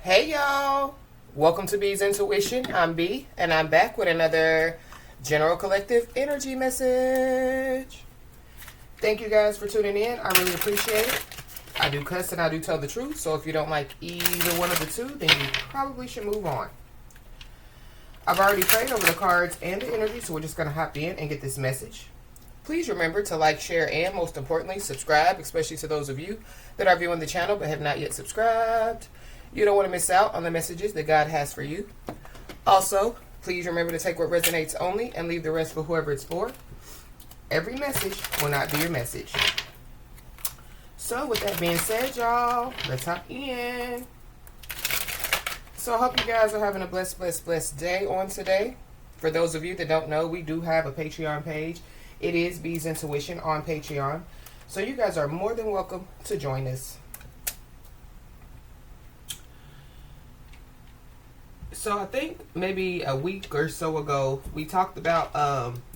Hey y'all, welcome to B's Intuition. I'm B, and I'm back with another General Collective Energy message. Thank you guys for tuning in. I really appreciate it. I do cuss and I do tell the truth, so if you don't like either one of the two, then you probably should move on. I've already prayed over the cards and the energy, so we're just going to hop in and get this message. Please remember to like, share, and most importantly, subscribe, especially to those of you that are viewing the channel but have not yet subscribed. You don't want to miss out on the messages that God has for you. Also, please remember to take what resonates only and leave the rest for whoever it's for. Every message will not be your message. So with that being said, y'all, let's hop in. So I hope you guys are having a blessed day on today. For those of you that don't know, we do have a Patreon page. It is B's Intuition on Patreon. So you guys are more than welcome to join us. So I think maybe a week or so ago, we talked about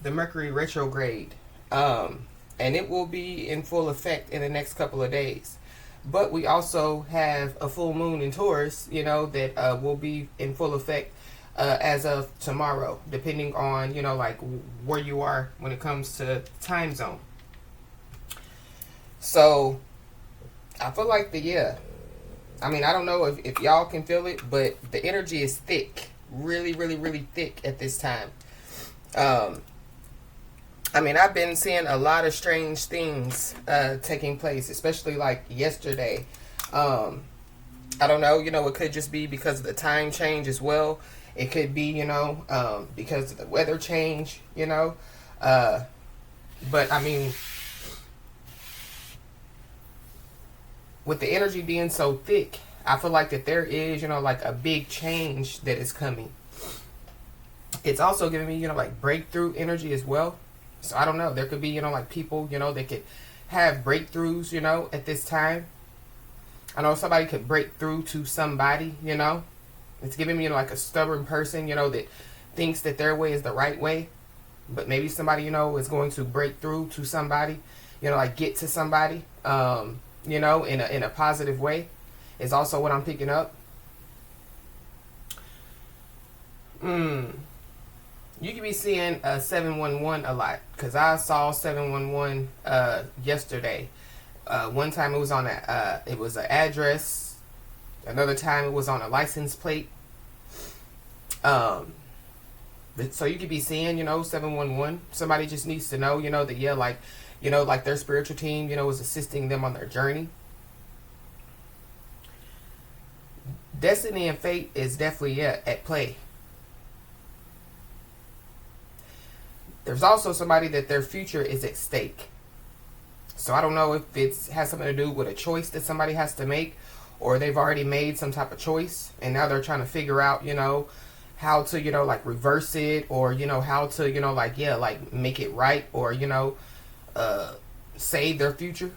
the Mercury retrograde. And it will be in full effect in the next couple of days. But we also have a full moon in Taurus, that will be in full effect as of tomorrow, depending on, like where you are when it comes to time zone. So I feel like I don't know if y'all can feel it, but the energy is thick. Really, really, really thick at this time. I've been seeing a lot of strange things taking place, especially like yesterday. I don't know, it could just be because of the time change as well. It could be, because of the weather change, But with the energy being so thick, I feel like that there is, like a big change that is coming. It's also giving me, like breakthrough energy as well. So I don't know. There could be, like people, that could have breakthroughs, at this time. I know somebody could break through to somebody, It's giving me, like a stubborn person, that thinks that their way is the right way. But maybe somebody, is going to break through to somebody, like get to somebody. In a positive way is also what I'm picking up. You could be seeing 711 a lot, because I saw 711 yesterday. One time it was on it was an address. Another time it was on a license plate. So you could be seeing 711. Somebody just needs to know that like their spiritual team, is assisting them on their journey. Destiny and fate is definitely at play. There's also somebody that their future is at stake. So I don't know if it has something to do with a choice that somebody has to make, or they've already made some type of choice and now they're trying to figure out, how to, like reverse it, or, how to, make it right, or, save their future.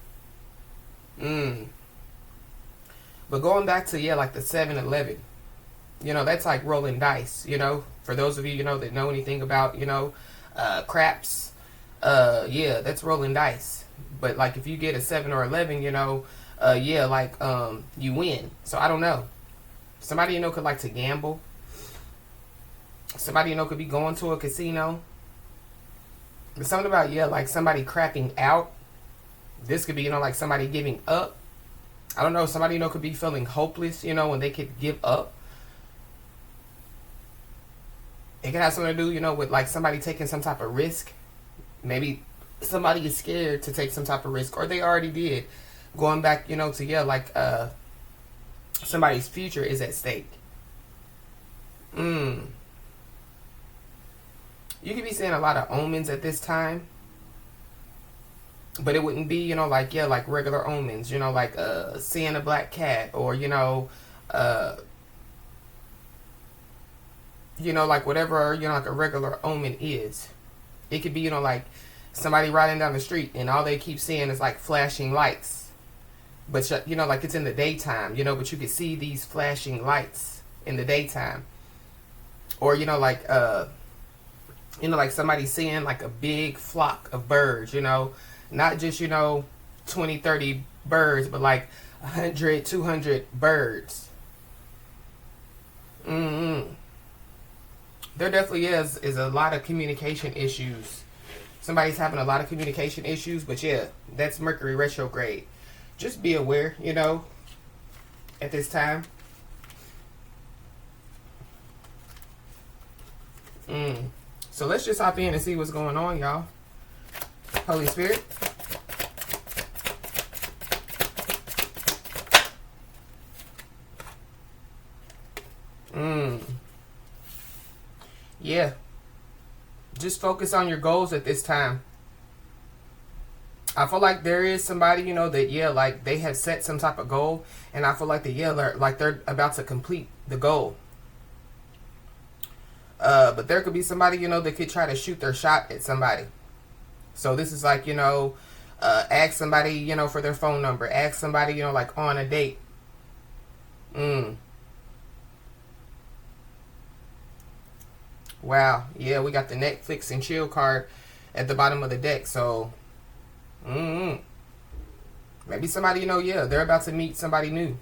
But going back to like the 7-11, that's like rolling dice. For those of you that know anything about craps, that's rolling dice. But like if you get a 7 or 11, you win. So I don't know. Somebody could like to gamble. Somebody could be going to a casino. But something about like somebody crapping out. This could be like somebody giving up. I don't know. Somebody could be feeling hopeless. When they could give up. It could have something to do with like somebody taking some type of risk. Maybe somebody is scared to take some type of risk, or they already did. Going back to somebody's future is at stake. You could be seeing a lot of omens at this time. But it wouldn't be, like regular omens, like seeing a black cat, or, like whatever, like a regular omen is. It could be, like somebody riding down the street and all they keep seeing is like flashing lights. But, like it's in the daytime, but you could see these flashing lights in the daytime. Or, like somebody seeing like a big flock of birds, not just, 20, 30 birds, but like 100, 200 birds. Mm-hmm. There definitely is a lot of communication issues. Somebody's having a lot of communication issues, but yeah, that's Mercury retrograde. Just be aware, at this time. So let's just hop in and see what's going on, y'all. Holy Spirit. Yeah. Just focus on your goals at this time. I feel like there is somebody, that, like they have set some type of goal. And I feel like they're about to complete the goal. But there could be somebody, that could try to shoot their shot at somebody. So this is like, ask somebody, for their phone number. Ask somebody, like on a date. Wow. Yeah, we got the Netflix and chill card at the bottom of the deck. So, maybe somebody, they're about to meet somebody new.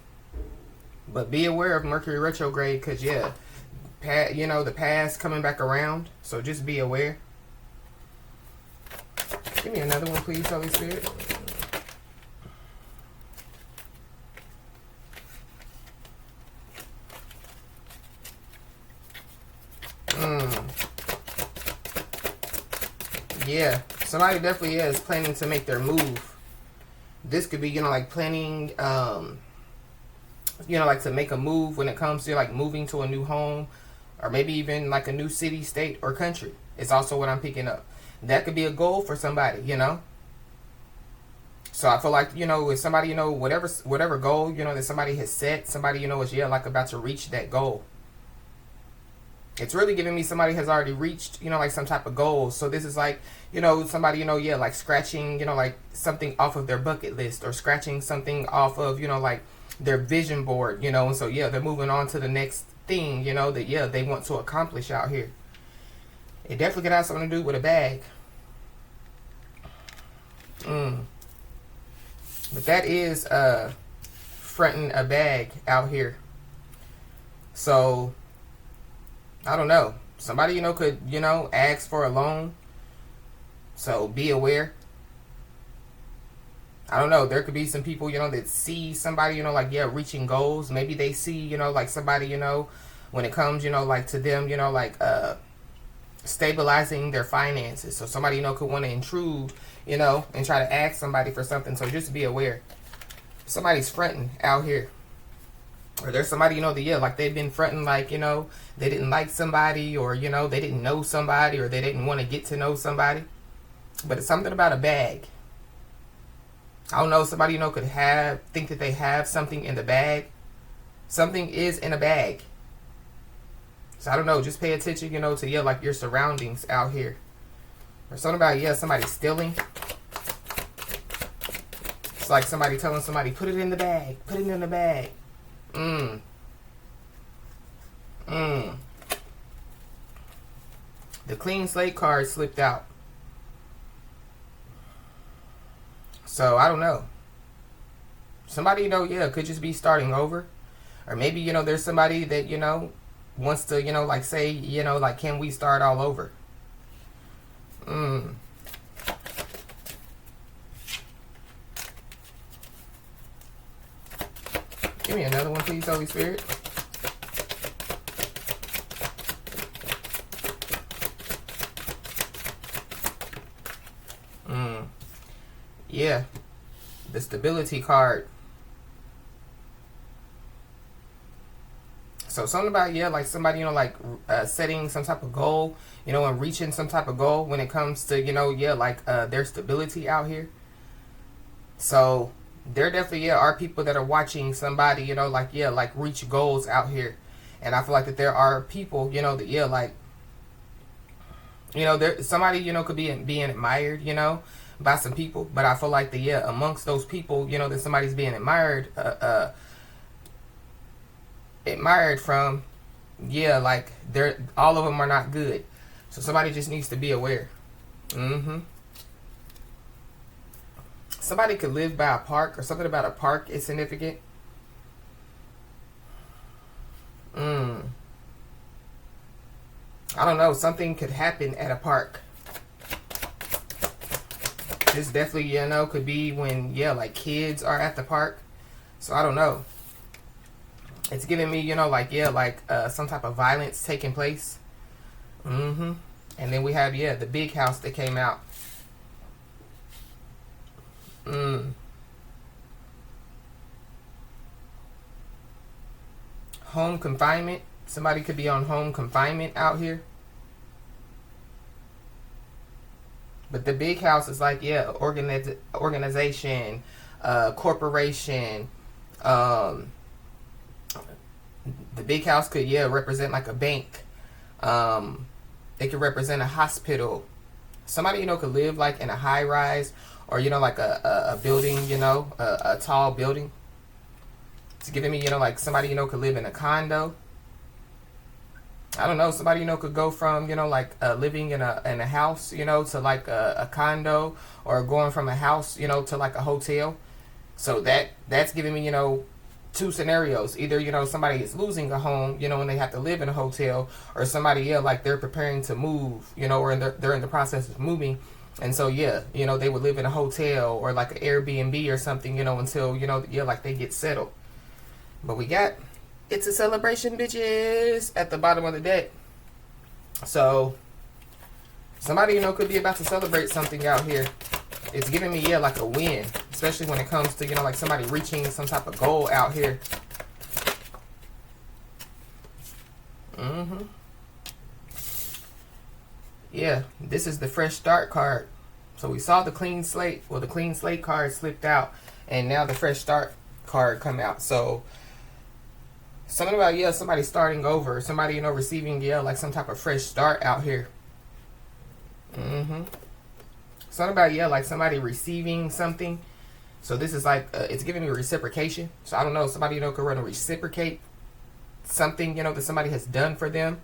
But be aware of Mercury retrograde because, the past coming back around. So just be aware. Give me another one, please, Holy Spirit. Yeah, somebody definitely is planning to make their move. This could be, like planning, like to make a move when it comes to like moving to a new home or maybe even like a new city, state, or country. It's also what I'm picking up. That could be a goal for somebody, So I feel like, if somebody, whatever goal, that somebody has set, somebody, is, like about to reach that goal. It's really giving me somebody has already reached, like some type of goal. So this is like, somebody, like scratching, like something off of their bucket list or scratching something off of, like their vision board, and so, they're moving on to the next thing, that, they want to accomplish out here. It definitely could have something to do with a bag. But that is, fronting a bag out here. So, I don't know. Somebody, could, ask for a loan. So be aware. I don't know. There could be some people, that see somebody, like, reaching goals. Maybe they see, like somebody, when it comes, like to them, like, stabilizing their finances. So somebody, could want to intrude, and try to ask somebody for something. So just be aware. Somebody's fronting out here. Or there's somebody, that, like they've been fronting, like, they didn't like somebody or, they didn't know somebody or they didn't want to get to know somebody. But it's something about a bag. I don't know, somebody, could think that they have something in the bag. Something is in a bag. So I don't know, just pay attention, to, like your surroundings out here. Or something about, somebody stealing. It's like somebody telling somebody, put it in the bag, put it in the bag. The clean slate card slipped out. So, I don't know. Somebody, could just be starting over. Or maybe, there's somebody that, wants to, like say, like, can we start all over? Give me another one, please, Holy Spirit. Yeah. The stability card. So something about, like somebody, like setting some type of goal, and reaching some type of goal when it comes to, like their stability out here. So there definitely, are people that are watching somebody, like, like reach goals out here. And I feel like that there are people, that, like, there somebody, could be being admired, by some people. But I feel like that, amongst those people, that somebody's being admired from, like they're all of them are not good. So somebody just needs to be aware. Somebody could live by a park or something about a park is significant. I don't know, something could happen at a park. This definitely, you know, could be when, yeah, like kids are at the park. So I don't know. It's giving me, you know, like, yeah, like some type of violence taking place. And then we have, yeah, the big house that came out. Home confinement. Somebody could be on home confinement out here. But the big house is like, yeah, organization, corporation. The big house could, yeah, represent like a bank. It could represent a hospital. Somebody, you know, could live like in a high rise or, you know, like a building, you know, a tall building. It's giving me, you know, like somebody, you know, could live in a condo. I don't know, somebody, you know, could go from, you know, like living in a house, you know, to like a condo, or going from a house, you know, to like a hotel. So that's giving me, you know, two scenarios. Either, you know, somebody is losing a home, you know, and they have to live in a hotel, or somebody, yeah, like they're preparing to move, you know, or they're in the process of moving. And so, yeah, you know, they would live in a hotel or like an Airbnb or something, you know, until, you know, yeah, like they get settled. But we got It's a Celebration, bitches, at the bottom of the deck. So somebody, you know, could be about to celebrate something out here. It's giving me, yeah, like a win, especially when it comes to, you know, like somebody reaching some type of goal out here. Yeah, this is the fresh start card. So we saw the clean slate. Well, the clean slate card slipped out, and now the fresh start card come out. So something about, yeah, somebody starting over. Somebody, you know, receiving, yeah, like some type of fresh start out here. Something about, yeah, like somebody receiving something. So this is like, it's giving me reciprocation. So I don't know, somebody, you know, could run to reciprocate something, you know, that somebody has done for them.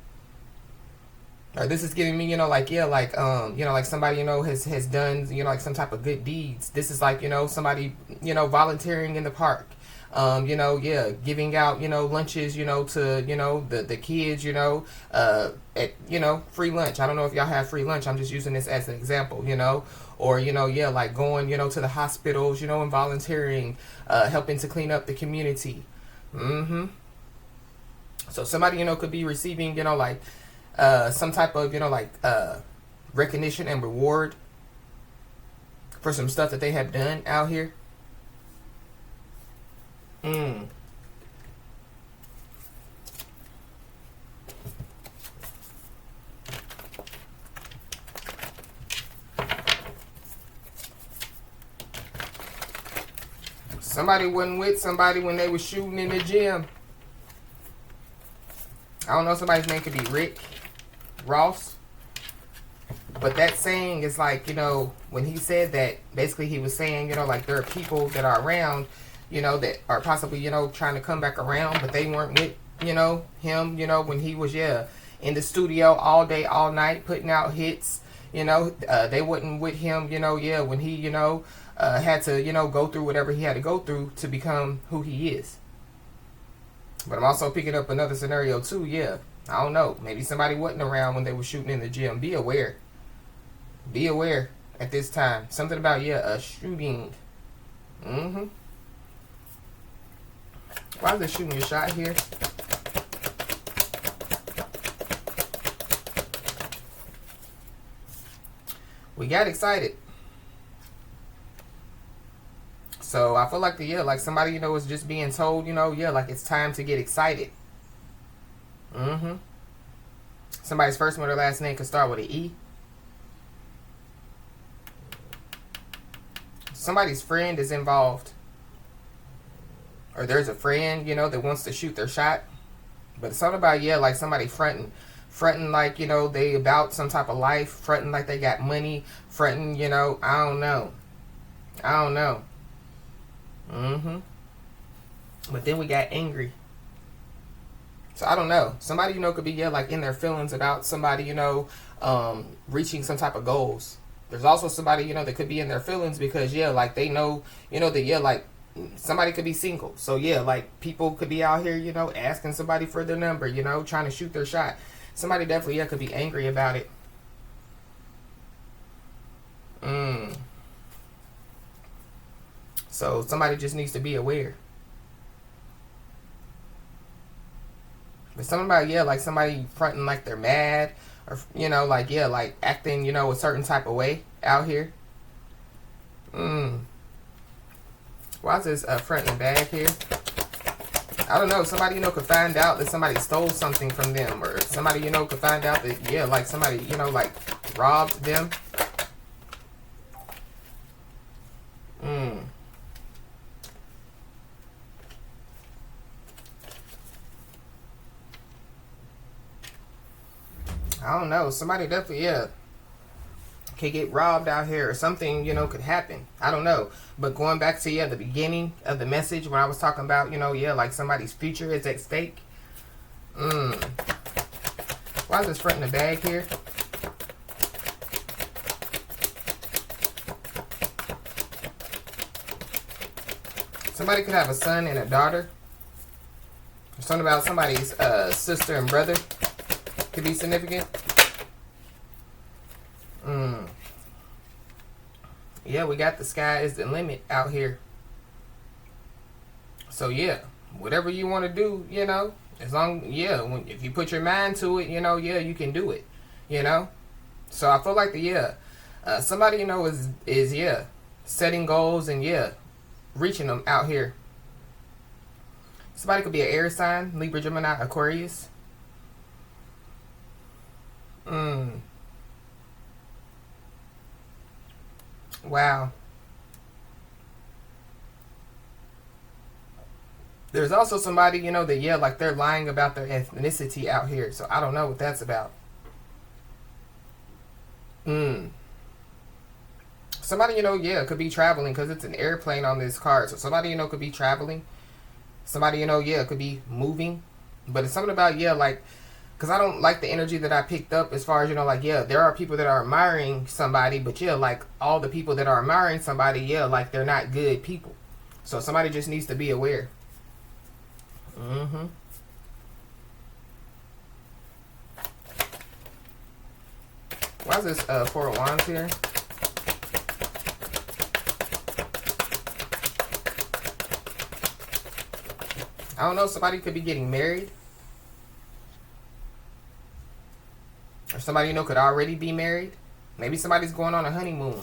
Or this is giving me, you know, like, yeah, like, you know, like somebody, you know, has done, you know, like some type of good deeds. This is like, you know, somebody, you know, volunteering in the park. You know, yeah, giving out, you know, lunches, you know, to, you know, the kids, you know, at, you know, free lunch. I don't know if y'all have free lunch. I'm just using this as an example, you know, or, you know, yeah, like going, you know, to the hospitals, you know, and volunteering, helping to clean up the community. So somebody, you know, could be receiving, you know, like, some type of, you know, like, recognition and reward for some stuff that they have done out here. Somebody wasn't with somebody when they was shooting in the gym. I don't know, somebody's name could be Rick Ross. But that saying is like, you know, when he said that, basically he was saying, you know, like there are people that are around, you know, that are possibly, you know, trying to come back around, but they weren't with, you know, him, you know, when he was, yeah, in the studio all day, all night, putting out hits, you know, they wasn't with him, you know, yeah, when he, you know, had to, you know, go through whatever he had to go through to become who he is. But I'm also picking up another scenario too, yeah. I don't know, maybe somebody wasn't around when they were shooting in the gym. Be aware. Be aware at this time. Something about, yeah, a shooting. Why is they shooting a shot here? We got excited. So I feel like yeah, like somebody, you know, is just being told, you know, yeah, like it's time to get excited. Somebody's first name or last name could start with an E. Somebody's friend is involved. Or there's a friend, you know, that wants to shoot their shot. But it's all about, yeah, like somebody fronting like, you know, they about some type of life, fronting like they got money, fronting, you know, I don't know. But then we got angry. So I don't know. Somebody, you know, could be, yeah, like in their feelings about somebody, you know, reaching some type of goals. There's also somebody, you know, that could be in their feelings because, yeah, like they know, you know, that, yeah, like somebody could be single. So, yeah, like people could be out here, you know, asking somebody for their number, you know, trying to shoot their shot. Somebody definitely, yeah, could be angry about it. So somebody just needs to be aware. But something about, yeah, like somebody fronting like they're mad, or, you know, like, yeah, like acting, you know, a certain type of way out here. Why is this front and back here? I don't know. Somebody, you know, could find out that somebody stole something from them, or somebody, you know, could find out that, yeah, like somebody, you know, like robbed them. I don't know. Somebody definitely, yeah, could get robbed out here, or something, you know, could happen. I don't know. But going back to, yeah, the beginning of the message when I was talking about, you know, yeah, like somebody's future is at stake. Why is this front in the bag here? Somebody could have a son and a daughter. Something about somebody's sister and brother could be significant. Yeah, we got the sky is the limit out here. So yeah, whatever you want to do, you know, as long, yeah, if you put your mind to it, you know, yeah, you can do it, you know. So I feel like somebody, you know, is yeah, setting goals and, yeah, reaching them out here. Somebody could be an air sign, Libra, Gemini, Aquarius. Wow. There's also somebody, you know, that, yeah, like they're lying about their ethnicity out here. So I don't know what that's about. Somebody, you know, yeah, could be traveling because it's an airplane on this card. So somebody, you know, could be traveling. Somebody, you know, yeah, could be moving. But it's something about, yeah, like, because I don't like the energy that I picked up as far as, you know, like, yeah, there are people that are admiring somebody, but, yeah, like, all the people that are admiring somebody, yeah, like, they're not good people. So somebody just needs to be aware. Why is this Four of Wands here? I don't know, somebody could be getting married. Or somebody, you know, could already be married. Maybe somebody's going on a honeymoon.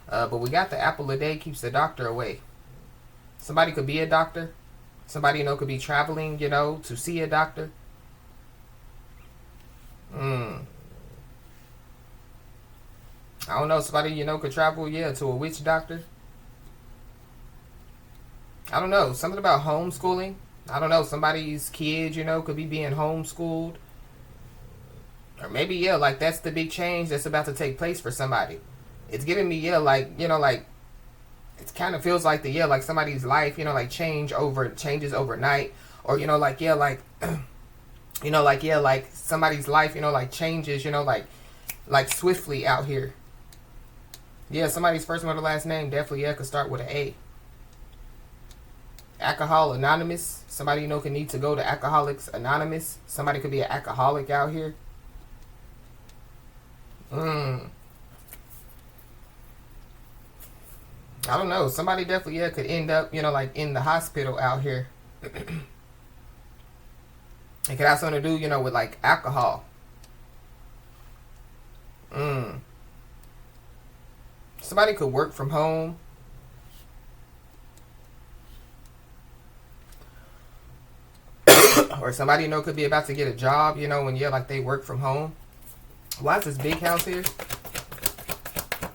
But we got the apple a day keeps the doctor away. Somebody could be a doctor. Somebody, you know, could be traveling, you know, to see a doctor. I don't know. Somebody, you know, could travel, yeah, to a witch doctor. I don't know. Something about homeschooling. I don't know. Somebody's kids, you know, could be being homeschooled. Or maybe, yeah, like that's the big change that's about to take place for somebody. It's giving me, yeah, like, you know, like, it kind of feels like yeah, like somebody's life, you know, like changes overnight. Or, you know, like, yeah, like, you know, like, yeah, like somebody's life, you know, like changes, you know, like swiftly out here. Yeah, somebody's first and last name definitely, yeah, could start with an A. Alcohol Anonymous. Somebody, you know, could need to go to Alcoholics Anonymous. Somebody could be an alcoholic out here. I don't know. Somebody definitely, yeah, could end up, you know, like in the hospital out here. It could have something to do, you know, with like alcohol. Somebody could work from home. Or somebody, you know, could be about to get a job, you know, when, yeah, like they work from home. Why is this big house here?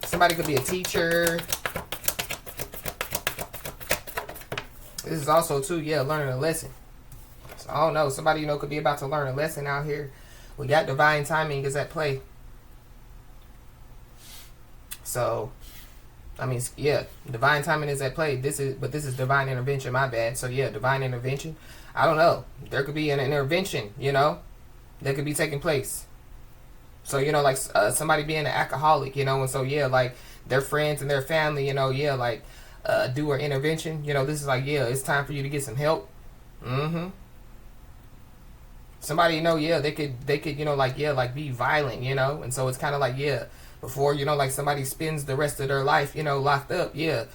Somebody could be a teacher. This is also, too, yeah, learning a lesson. So, I don't know. Somebody, you know, could be about to learn a lesson out here. We got divine timing is at play. So, I mean, yeah, divine timing is at play. This is divine intervention, my bad. So, yeah, divine intervention. I don't know. There could be an intervention, you know, that could be taking place. So, you know, like somebody being an alcoholic, you know, and so, yeah, like their friends and their family, you know, yeah, like do an intervention. You know, this is like, yeah, it's time for you to get some help. Something somebody, you know, yeah, they could, you know, like, yeah, like be violent, you know, and so it's kind of like, yeah, before, you know, like somebody spends the rest of their life, you know, locked up, yeah,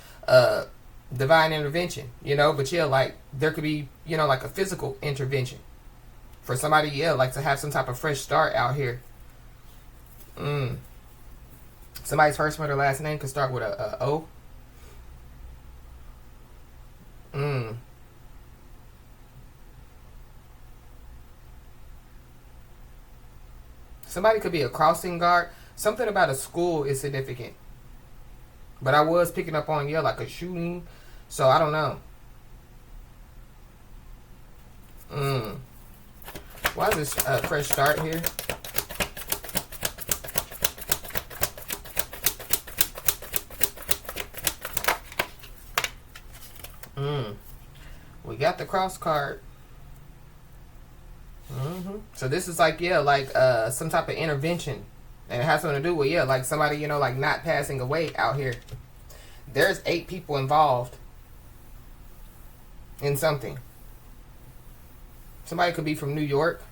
divine intervention, you know, but yeah, like there could be, you know, like a physical intervention for somebody, yeah, like to have some type of fresh start out here. Somebody's first or last name could start with a O. Somebody could be a crossing guard. Something about a school is significant. But I was picking up on, yeah, like a shooting. So I don't know. Why is this fresh start here? We got the cross card. So this is like, yeah, like some type of intervention. And it has something to do with, yeah, like somebody, you know, like not passing away out here. There's 8 people involved in something. Somebody could be from New York.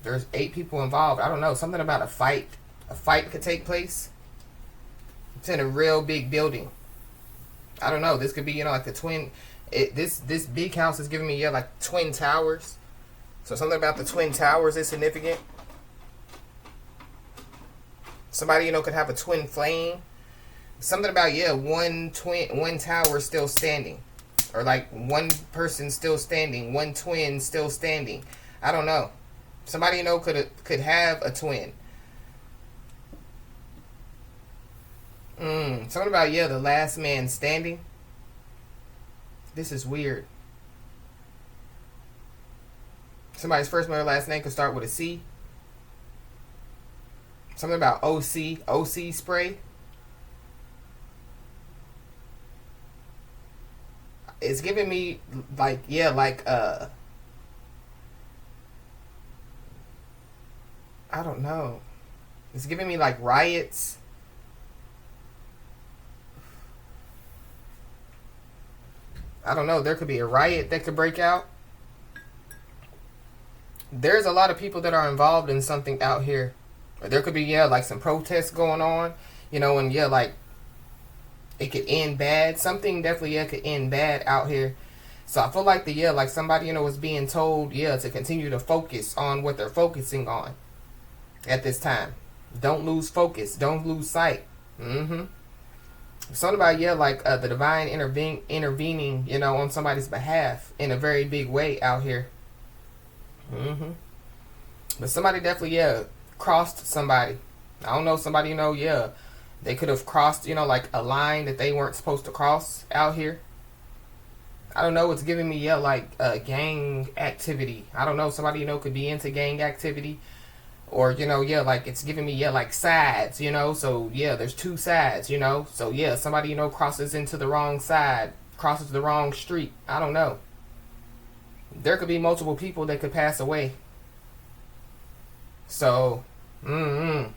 There's 8 people involved. I don't know. Something about a fight. A fight could take place. It's in a real big building. I don't know. This could be, you know, like the twin. This big house is giving me, yeah, like twin towers. So something about the twin towers is significant. Somebody, you know, could have a twin flame. Something about, yeah, one tower still standing, or like one person still standing, one twin still standing. I don't know. Somebody, you know, could have a twin. Something about, yeah, the last man standing. This is weird. Somebody's first name or last name could start with a C. Something about OC spray. It's giving me like, yeah, like I don't know. It's giving me like riots. I don't know. There could be a riot that could break out. There's a lot of people that are involved in something out here. There could be, yeah, like some protests going on, you know, and yeah, like it could end bad. Something definitely, yeah, could end bad out here. So I feel like yeah, like somebody, you know, is being told, yeah, to continue to focus on what they're focusing on at this time. Don't lose focus. Don't lose sight. Something about, yeah, like the divine intervening, you know, on somebody's behalf in a very big way out here. But somebody definitely, yeah, crossed somebody. I don't know, somebody, you know, yeah, they could have crossed, you know, like a line that they weren't supposed to cross out here. I don't know, it's giving me, yeah, like gang activity. I don't know, somebody, you know, could be into gang activity. Or, you know, yeah, like it's giving me, yeah, like sides, you know. So, yeah, there's 2 sides, you know. So, yeah, somebody, you know, crosses into the wrong side, crosses the wrong street. I don't know. There could be multiple people that could pass away. So, I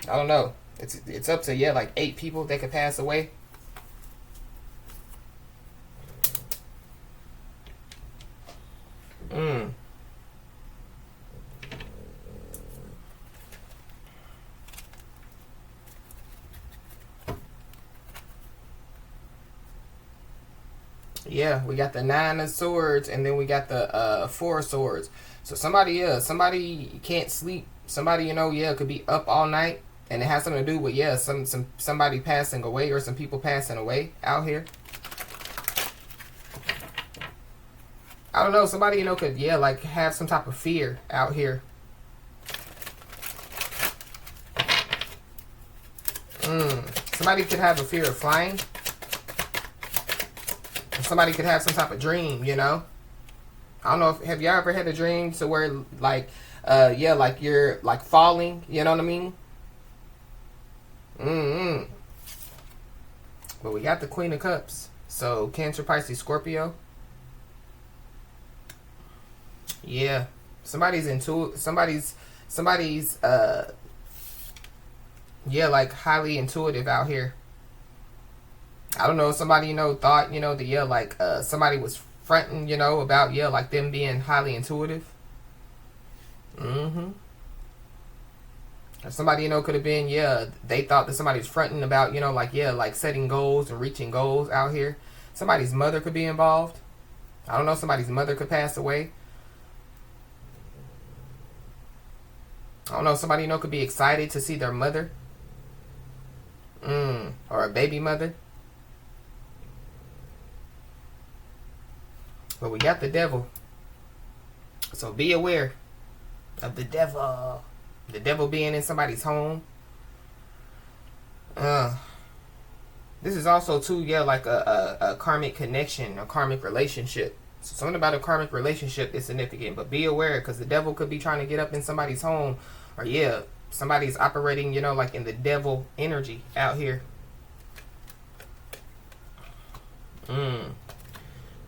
don't know. It's up to, yeah, like 8 people that could pass away. Yeah, we got the 9 of Swords, and then we got the 4 of Swords. So somebody, yeah, somebody can't sleep. Somebody, you know, yeah, could be up all night, and it has something to do with, yeah, somebody passing away, or some people passing away out here. I don't know, somebody, you know, could, yeah, like have some type of fear out here. Somebody could have a fear of flying. Somebody could have some type of dream, you know. I don't know if, have y'all ever had a dream to where like yeah, like you're like falling, you know what I mean? But we got the Queen of Cups. So Cancer, Pisces, Scorpio. Yeah. Somebody's yeah, like highly intuitive out here. I don't know, somebody, thought, that, yeah, like, somebody was fronting, about, yeah, like them being highly intuitive. Mm-hmm. Or somebody, could have been, yeah, they thought that somebody was fronting about, like, yeah, like setting goals and reaching goals out here. Somebody's mother could be involved. I don't know, somebody's mother could pass away. I don't know, somebody, could be excited to see their mother. Or a baby mother. But we got the devil. So be aware of the devil. The devil being in somebody's home. This is also too, yeah, like a karmic connection, a karmic relationship. So something about a karmic relationship is significant, but be aware because the devil could be trying to get up in somebody's home, or yeah, somebody's operating, like in the devil energy out here.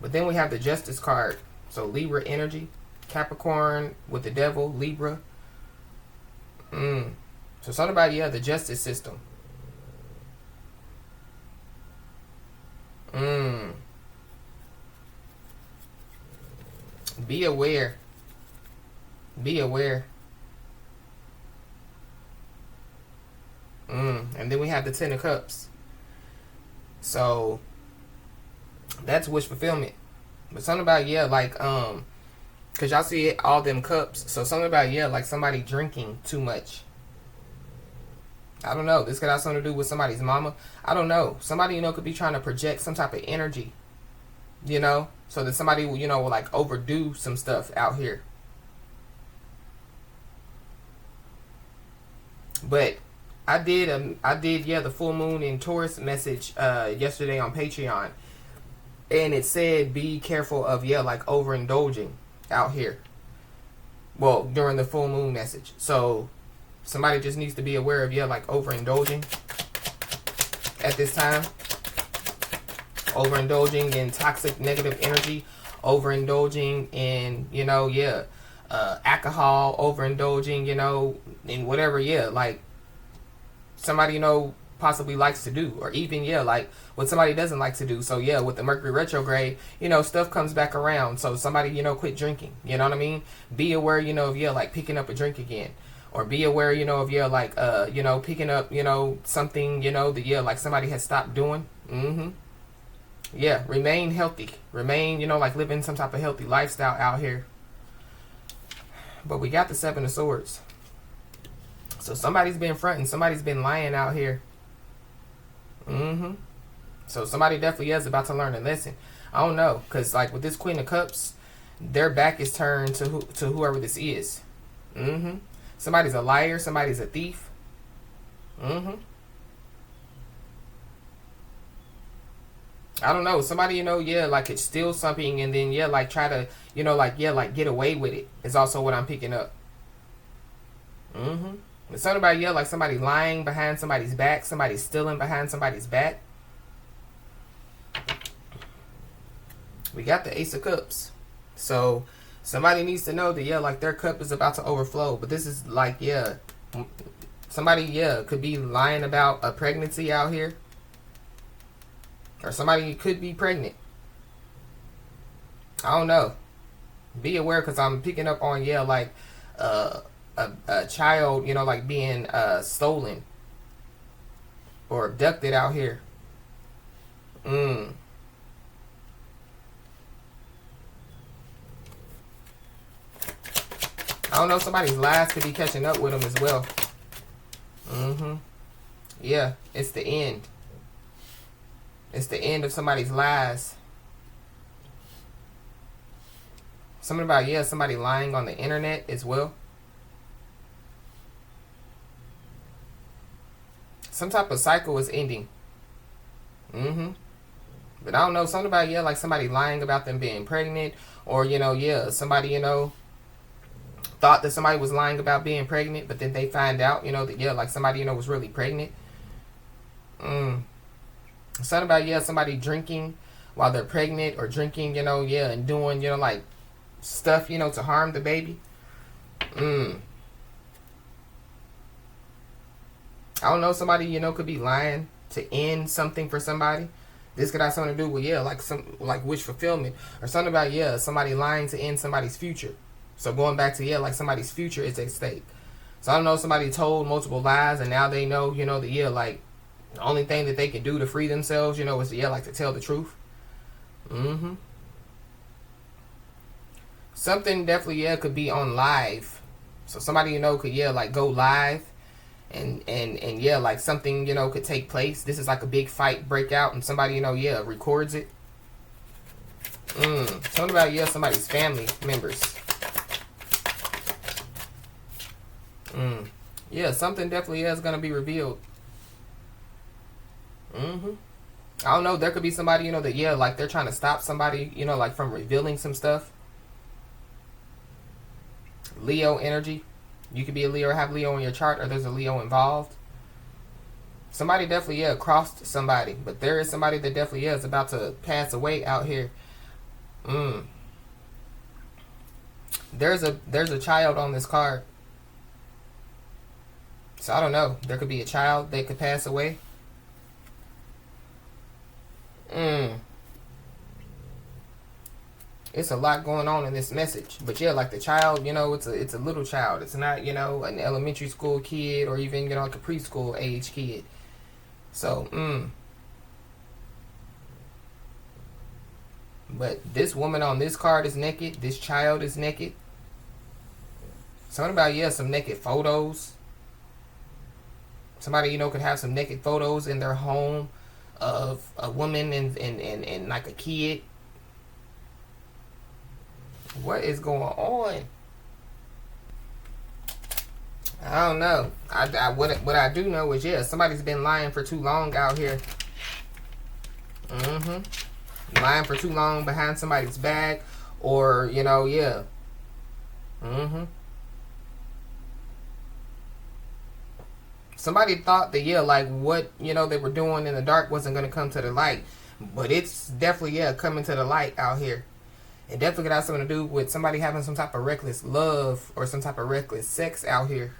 But then we have the Justice card. So Libra energy, Capricorn with the devil, Libra. So something about, yeah, the justice system. Be aware. Be aware. And then we have the Ten of Cups. So that's wish fulfillment. But something about, yeah, like, because y'all see it, all them cups. So something about, yeah, like somebody drinking too much. I don't know. This could have something to do with somebody's mama. I don't know. Somebody, could be trying to project some type of energy, so that somebody, will like overdo some stuff out here. But I did, yeah, the full moon in Taurus message yesterday on Patreon. And it said be careful of, yeah, like overindulging out here. Well, during the full moon message. So somebody just needs to be aware of, yeah, like overindulging at this time. Overindulging in toxic negative energy. Overindulging in, alcohol. Overindulging, in whatever, yeah, like somebody, possibly likes to do, or even, yeah, like what somebody doesn't like to do. So yeah, with the Mercury retrograde, stuff comes back around. So somebody, quit drinking, you know what I mean? Be aware, of, yeah, like picking up a drink again, or be aware, of, yeah, like, picking up, something, that, yeah, like somebody has stopped doing. Yeah, remain healthy, remain, like living some type of healthy lifestyle out here. But we got the Seven of Swords. So somebody's been fronting, somebody's been lying out here. So somebody definitely is about to learn a lesson. I don't know, because like with this Queen of Cups, their back is turned to whoever this is. Somebody's a liar, somebody's a thief. I don't know. Somebody, yeah, like could steal something and then, yeah, like try to, like, yeah, like get away with it is also what I'm picking up. It's something about, yeah, like somebody lying behind somebody's back, somebody stealing behind somebody's back. We got the Ace of Cups. So somebody needs to know that, yeah, like their cup is about to overflow. But this is like, yeah, somebody, yeah, could be lying about a pregnancy out here. Or somebody could be pregnant. I don't know. Be aware, because I'm picking up on, yeah, like a child, like being stolen or abducted out here. I don't know, somebody's lies could be catching up with them as well. Yeah, it's the end. It's the end of somebody's lies. Something about, yeah, somebody lying on the internet as well. Some type of cycle is ending. But I don't know, something about, yeah, like somebody lying about them being pregnant. Or, yeah, somebody, thought that somebody was lying about being pregnant. But then they find out, that, yeah, like somebody, was really pregnant. Something about, yeah, somebody drinking while they're pregnant. Or drinking, yeah, and doing, like stuff, to harm the baby. I don't know, somebody, could be lying to end something for somebody. This could have something to do with, yeah, like wish fulfillment, or something about, yeah, somebody lying to end somebody's future. So going back to, yeah, like somebody's future is at stake. So I don't know, somebody told multiple lies, and now they know, that, yeah, like the only thing that they can do to free themselves, is, yeah, like to tell the truth. Something definitely, yeah, could be on live. So somebody, could, yeah, like go live, and yeah, like something, could take place. This is like a big fight break out, and somebody, yeah, records it. Something about, yeah, somebody's family members. Yeah, something definitely is going to be revealed. I don't know, there could be somebody, that, yeah, like they're trying to stop somebody, like from revealing some stuff. Leo energy. You could be a Leo or have Leo in your chart, or there's a Leo involved. Somebody definitely, yeah, crossed somebody. But there is somebody that definitely, yeah, is about to pass away out here. There's a child on this card. So I don't know. There could be a child that could pass away. It's a lot going on in this message. But yeah, like the child, it's a little child. It's not, an elementary school kid, or even, like a preschool age kid. So, But this woman on this card is naked. This child is naked. Something about, yeah, some naked photos. Somebody, could have some naked photos in their home of a woman and like a kid. What is going on? I don't know. What I do know is, yeah, somebody's been lying for too long out here. Lying for too long behind somebody's back, or, yeah. Somebody thought that, yeah, like what, they were doing in the dark wasn't going to come to the light. But it's definitely, yeah, coming to the light out here. It definitely could have something to do with somebody having some type of reckless love or some type of reckless sex out here.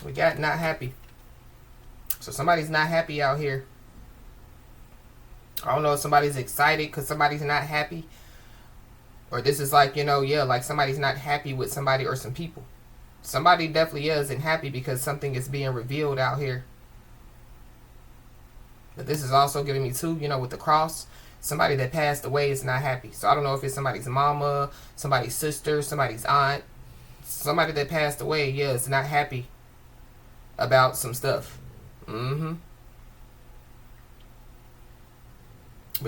We got not happy. So somebody's not happy out here. I don't know if somebody's excited because somebody's not happy. Or this is like, yeah, like somebody's not happy with somebody or some people. Somebody definitely isn't happy because something is being revealed out here. But this is also giving me too, with the cross. Somebody that passed away is not happy. So I don't know if it's somebody's mama, somebody's sister, somebody's aunt. Somebody that passed away, yeah, is not happy about some stuff. But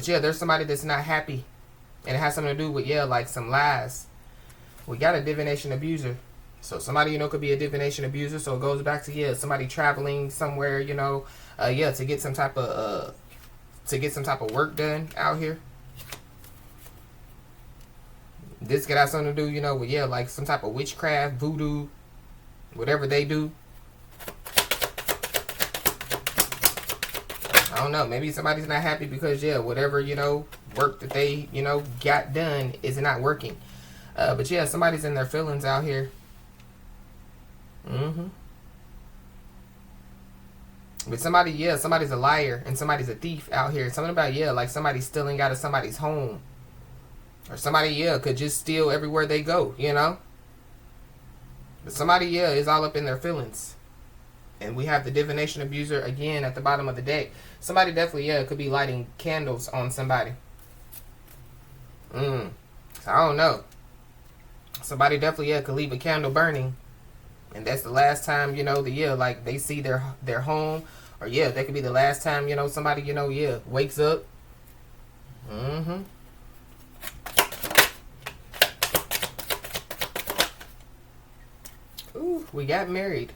yeah, there's somebody that's not happy. And it has something to do with, yeah, like some lies. We got a divination abuser. So somebody, could be a divination abuser. So it goes back to, yeah, somebody traveling somewhere, yeah, to get some type of work done out here. This could have something to do, with, yeah, like some type of witchcraft, voodoo, whatever they do. I don't know. Maybe somebody's not happy because, yeah, whatever, work that they, got done is not working. But yeah, somebody's in their feelings out here. But somebody, yeah, somebody's a liar and somebody's a thief out here. Something about, yeah, like somebody stealing out of somebody's home. Or somebody, yeah, could just steal everywhere they go, But somebody, yeah, is all up in their feelings. And we have the divination abuser again at the bottom of the deck. Somebody definitely, yeah, could be lighting candles on somebody. So I don't know. Somebody definitely, yeah, could leave a candle burning. And that's the last time, like they see their home. Or yeah, that could be the last time, somebody, yeah, wakes up. Ooh, we got married.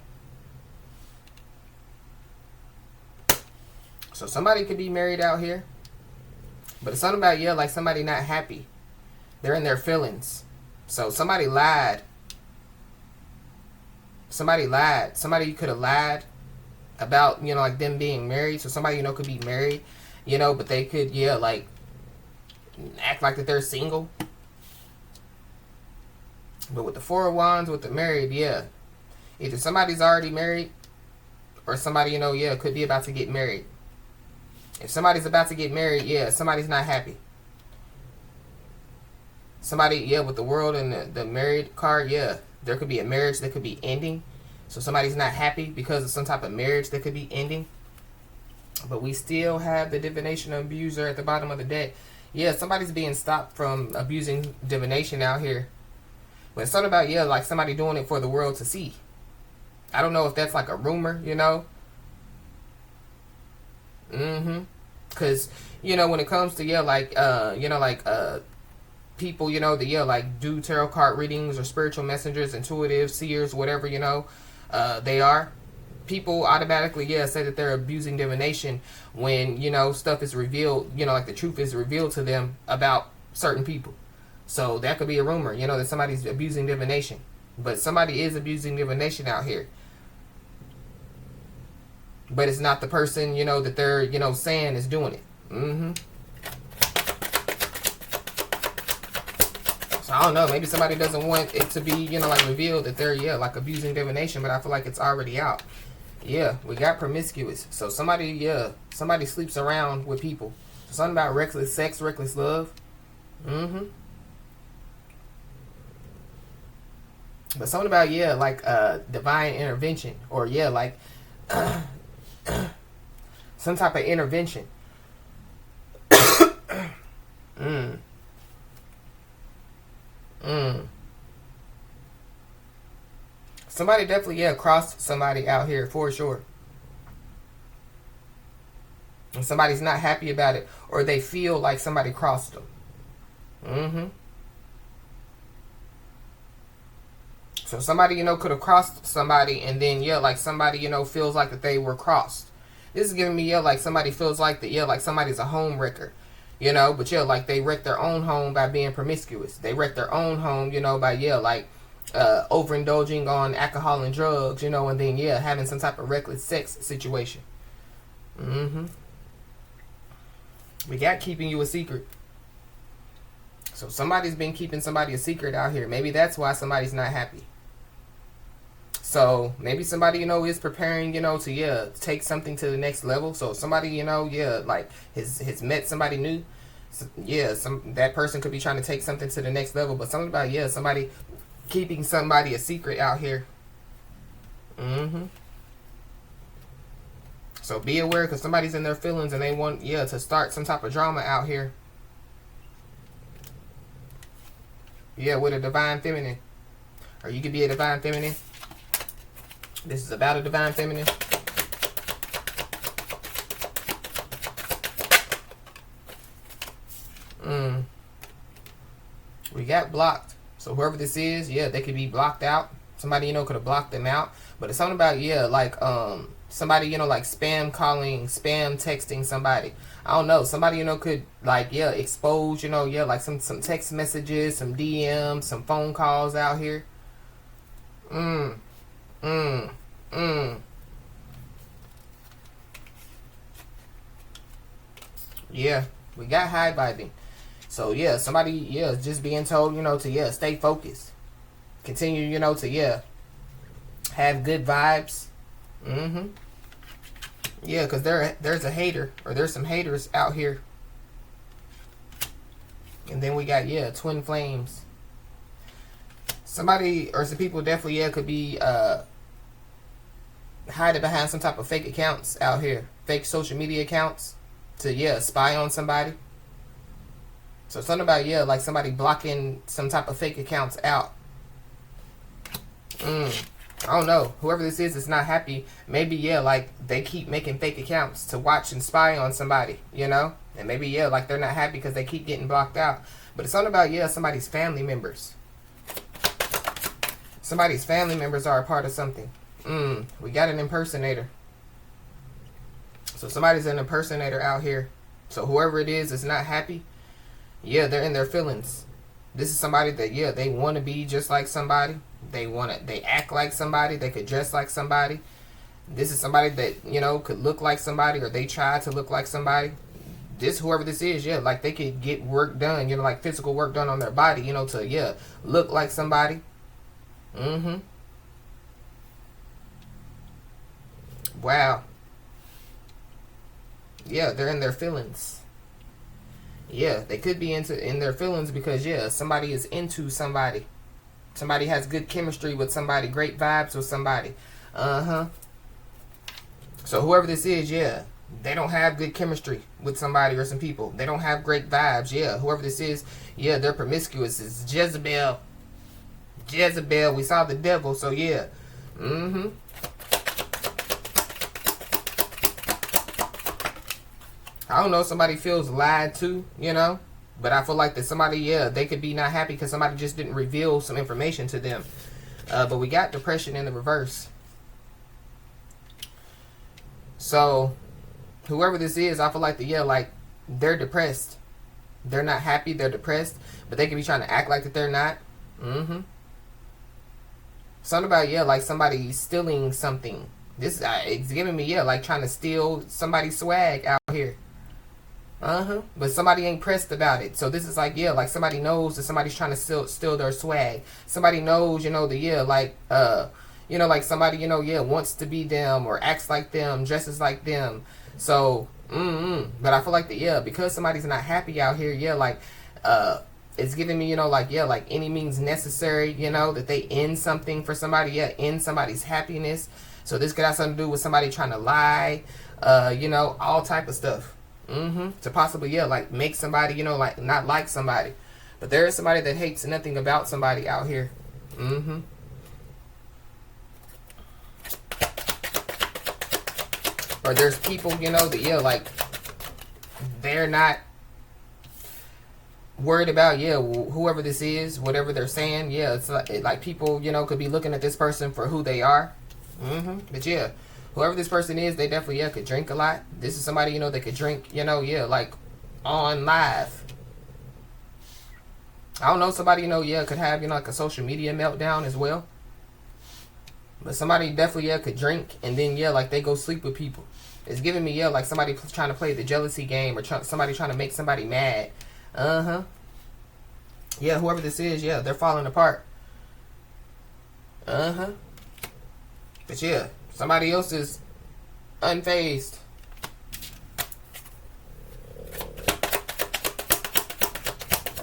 So somebody could be married out here. But it's something about, yeah, like somebody not happy. They're in their feelings. So somebody lied. Somebody could have lied about, like them being married. So somebody, could be married, but they could, yeah, like act like that they're single. But with the Four of Wands, with the married, yeah. Either somebody's already married or somebody, yeah, could be about to get married. If somebody's about to get married, yeah, somebody's not happy. Somebody, yeah, with the World and the married card, yeah, there could be a marriage that could be ending. So somebody's not happy because of some type of marriage that could be ending. But we still have the divination abuser at the bottom of the deck. Yeah, somebody's being stopped from abusing divination out here. But it's something about, yeah, like somebody doing it for the world to see. I don't know if that's like a rumor, Because, when it comes to, yeah, like, people, that, yeah, like do tarot card readings or spiritual messengers, intuitive, seers, whatever, they are. People automatically, yeah, say that they're abusing divination when, stuff is revealed, like the truth is revealed to them about certain people. So that could be a rumor, that somebody's abusing divination. But somebody is abusing divination out here. But it's not the person, that they're, saying is doing it. So I don't know. Maybe somebody doesn't want it to be, like revealed that they're, yeah, like abusing divination. But I feel like it's already out. Yeah, we got promiscuous. So somebody sleeps around with people. So something about reckless sex, reckless love. But something about, yeah, like divine intervention. Or, yeah, like some type of intervention. Somebody definitely, yeah, crossed somebody out here for sure. And somebody's not happy about it. Or they feel like somebody crossed them. So somebody, could have crossed somebody, and then, yeah, like somebody, feels like that they were crossed. This is giving me, yeah, like somebody feels like that, yeah, like somebody's a home wrecker, but yeah, like they wreck their own home by being promiscuous. They wreck their own home, by, yeah, like overindulging on alcohol and drugs, and then, yeah, having some type of reckless sex situation. We got keeping you a secret. So somebody's been keeping somebody a secret out here. Maybe that's why somebody's not happy. So maybe somebody, is preparing, to, yeah, take something to the next level. So somebody, yeah, like has met somebody new. So, yeah, that person could be trying to take something to the next level. But something about, yeah, somebody keeping somebody a secret out here. So be aware, because somebody's in their feelings and they want, yeah, to start some type of drama out here. Yeah, with a divine feminine. Or you could be a divine feminine. This is about a divine feminine. We got blocked. So whoever this is, yeah, they could be blocked out. Somebody, could have blocked them out. But it's something about, yeah, like somebody, like spam calling, spam texting somebody. I don't know. Somebody, could, like, yeah, expose, yeah, like some text messages, some DMs, some phone calls out here. Yeah, we got high vibing. So, yeah, somebody, yeah, just being told, to, yeah, stay focused. Continue, to, yeah, have good vibes. Yeah, because there's a hater, or there's some haters out here. And then we got, yeah, twin flames. Somebody, or some people definitely, yeah, could be hiding behind some type of fake accounts out here. Fake social media accounts to, yeah, spy on somebody. So something about, yeah, like somebody blocking some type of fake accounts out. I don't know. Whoever this is not happy. Maybe, yeah, like they keep making fake accounts to watch and spy on somebody, And maybe, yeah, like they're not happy because they keep getting blocked out. But it's something about, yeah, somebody's family members. Somebody's family members are a part of something. We got an impersonator. So somebody's an impersonator out here. So whoever it is not happy. Yeah, they're in their feelings. This is somebody that, yeah, they want to be just like somebody. They act like somebody. They could dress like somebody. This is somebody that, could look like somebody, or they try to look like somebody. Whoever this is, yeah, like they could get work done, like physical work done on their body, to, yeah, look like somebody. Mm-hmm. Wow. Yeah, they're in their feelings. Yeah, they could be in their feelings because yeah, somebody is into somebody. Somebody has good chemistry with somebody, great vibes with somebody. Uh-huh. So whoever this is, yeah, they don't have good chemistry with somebody or some people. They don't have great vibes. Yeah, whoever this is, yeah, they're promiscuous. It's Jezebel. Jezebel. We saw the devil, so yeah. Mm-hmm. I don't know, somebody feels lied to, you know? But I feel like that somebody, yeah, they could be not happy because somebody just didn't reveal some information to them. But we got depression in the reverse. So, whoever this is, I feel like, yeah, like, they're depressed. They're not happy, they're depressed. But they could be trying to act like that they're not. Mm-hmm. Something about, yeah, like somebody stealing something. This, it's giving me, yeah, like trying to steal somebody's swag out here. Uh-huh. But somebody ain't pressed about it. So this is like, yeah, like somebody knows that somebody's trying to steal their swag. Somebody knows, you know, the yeah, like you know, like somebody, you know, yeah, wants to be them or acts like them, dresses like them. So, but I feel like that, yeah, because somebody's not happy out here, yeah, like it's giving me, you know, like, yeah, like any means necessary, you know, that they end something for somebody, yeah, end somebody's happiness. So this could have something to do with somebody trying to lie, you know, all type of stuff. To possibly, yeah, like make somebody, you know, like not like somebody. But there is somebody that hates nothing about somebody out here. Or there's people, you know, that, yeah, like they're not worried about, yeah, whoever this is, whatever they're saying. Yeah, it's like people, you know, could be looking at this person for who they are. But yeah, whoever this person is, they definitely, yeah, could drink a lot. This is somebody, you know, that could drink, you know, yeah, like on live. I don't know, somebody, you know, yeah, could have, you know, like a social media meltdown as well. But somebody definitely, yeah, could drink and then, yeah, like they go sleep with people. It's giving me, yeah, like somebody trying to play the jealousy game or somebody trying to make somebody mad. Yeah, whoever this is, yeah, they're falling apart. But yeah, somebody else is unfazed.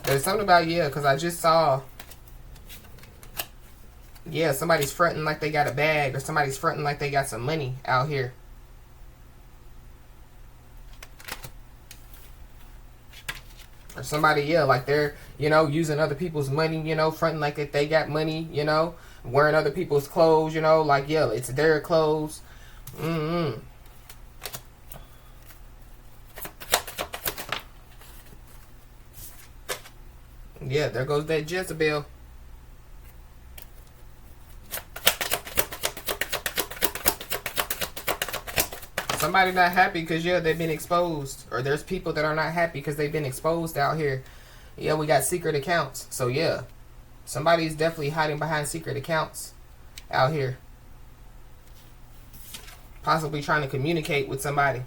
There's something about, yeah, because I just saw, yeah, somebody's fronting like they got a bag or somebody's fronting like they got some money out here. Or somebody, yeah, like they're, you know, using other people's money, you know, fronting like if they got money, you know, wearing other people's clothes, you know, like, yeah, it's their clothes. Yeah, there goes that Jezebel. Somebody not happy because, yeah, they've been exposed. Or there's people that are not happy because they've been exposed out here. Yeah, we got secret accounts. So, yeah, somebody's definitely hiding behind secret accounts out here. Possibly trying to communicate with somebody.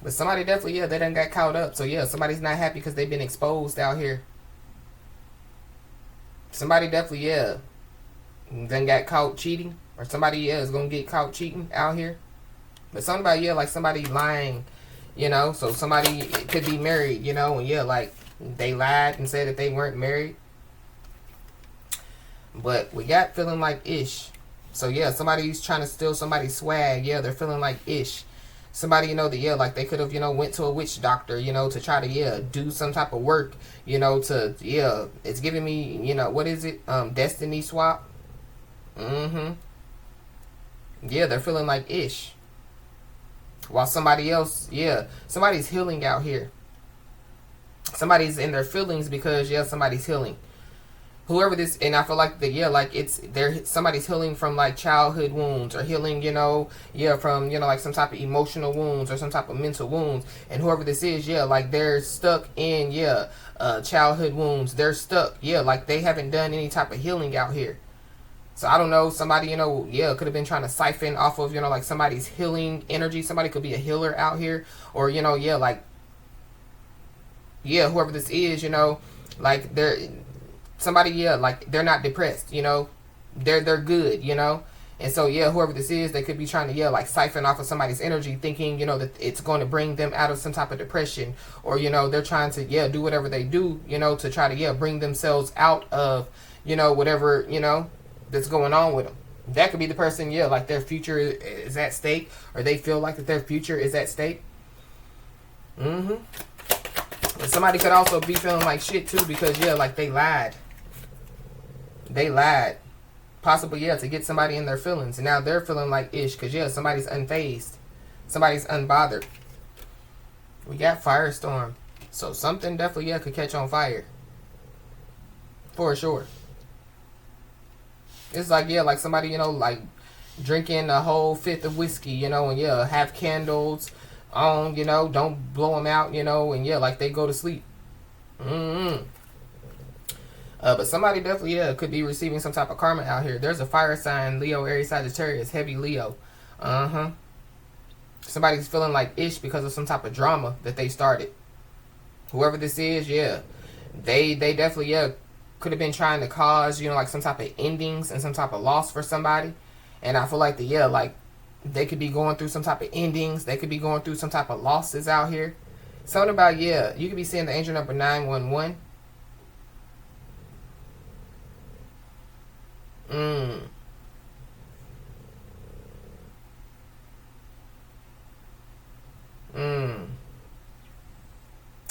But somebody definitely, yeah, they done got caught up. So, yeah, somebody's not happy because they've been exposed out here. Somebody definitely, yeah, then got caught cheating. Or somebody, yeah, is going to get caught cheating out here. But something about, yeah, like somebody lying, you know. So somebody could be married, you know. And, yeah, like they lied and said that they weren't married. But we got feeling like ish. So, yeah, somebody's trying to steal somebody's swag. Yeah, they're feeling like ish. Somebody, you know, that, yeah, like they could have, you know, went to a witch doctor, you know, to try to, yeah, do some type of work, you know, to, yeah, it's giving me, you know, what is it? Destiny swap. Yeah, they're feeling like ish. While somebody else, yeah, somebody's healing out here. Somebody's in their feelings because, yeah, somebody's healing. Whoever this, and I feel like that, yeah, like somebody's healing from like childhood wounds or healing, you know, yeah, from, you know, like some type of emotional wounds or some type of mental wounds. And whoever this is, yeah, like they're stuck in, yeah, childhood wounds. They're stuck, yeah, like they haven't done any type of healing out here. So I don't know, somebody, you know, yeah, could have been trying to siphon off of, you know, like somebody's healing energy. Somebody could be a healer out here. Or, you know, yeah, like, yeah, whoever this is, you know, like they're somebody, yeah, like they're not depressed, you know, they're good, you know. And so, yeah, whoever this is, they could be trying to, yeah, like siphon off of somebody's energy, thinking, you know, that it's going to bring them out of some type of depression, or, you know, they're trying to, yeah, do whatever they do, you know, to try to, yeah, bring themselves out of, you know, whatever, you know, that's going on with them. That could be the person, yeah, like their future is at stake, or they feel like that their future is at stake. Mm-hmm. But somebody could also be feeling like shit too, because, yeah, like they lied. They lied. Possibly, yeah, to get somebody in their feelings. And now they're feeling like ish, because, yeah, somebody's unfazed. Somebody's unbothered. We got firestorm. So something definitely, yeah, could catch on fire. For sure. It's like, yeah, like somebody, you know, like drinking a whole fifth of whiskey, you know, and, yeah, have candles on, you know, don't blow them out, you know, and, yeah, like they go to sleep. Mm-hmm. But somebody definitely, yeah, could be receiving some type of karma out here. There's a fire sign, Leo, Aries, Sagittarius, heavy Leo. Uh-huh. Somebody's feeling like ish because of some type of drama that they started. Whoever this is, yeah, they definitely, yeah, could have been trying to cause, you know, like some type of endings and some type of loss for somebody. And I feel like the, yeah, like they could be going through some type of endings. They could be going through some type of losses out here. Something about, yeah, you could be seeing the angel number 911. Mm. Mm.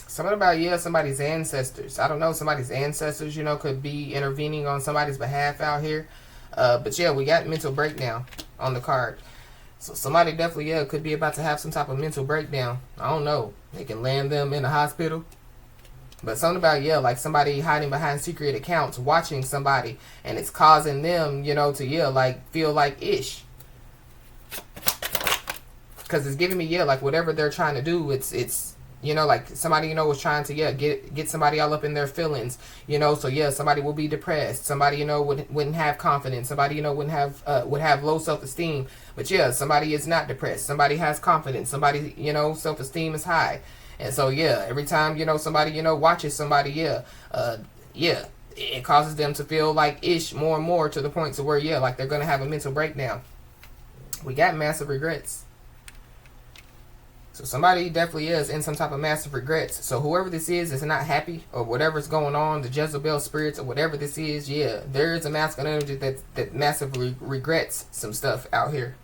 Something about, yeah, somebody's ancestors. I don't know, somebody's ancestors, you know, could be intervening on somebody's behalf out here. But yeah, we got mental breakdown on the card. So somebody definitely, yeah, could be about to have some type of mental breakdown. I don't know. They can land them in a hospital. But something about, yeah, like somebody hiding behind secret accounts, watching somebody, and it's causing them, you know, to, yeah, like feel like ish. Because it's giving me, yeah, like whatever they're trying to do, it's you know, like somebody, you know, was trying to, yeah, get somebody all up in their feelings, you know. So yeah, somebody will be depressed. Somebody, you know, wouldn't have confidence. Somebody, you know, would have low self-esteem. But yeah, somebody is not depressed. Somebody has confidence. Somebody, you know, self-esteem is high. And so yeah, every time, you know, somebody, you know, watches somebody, yeah, yeah, it causes them to feel like ish more and more, to the point to where, yeah, like they're gonna have a mental breakdown. We got massive regrets. So somebody definitely is in some type of massive regrets. So whoever this is not happy, or whatever's going on, the Jezebel spirits or whatever this is, yeah, there is a masculine energy that massively regrets some stuff out here.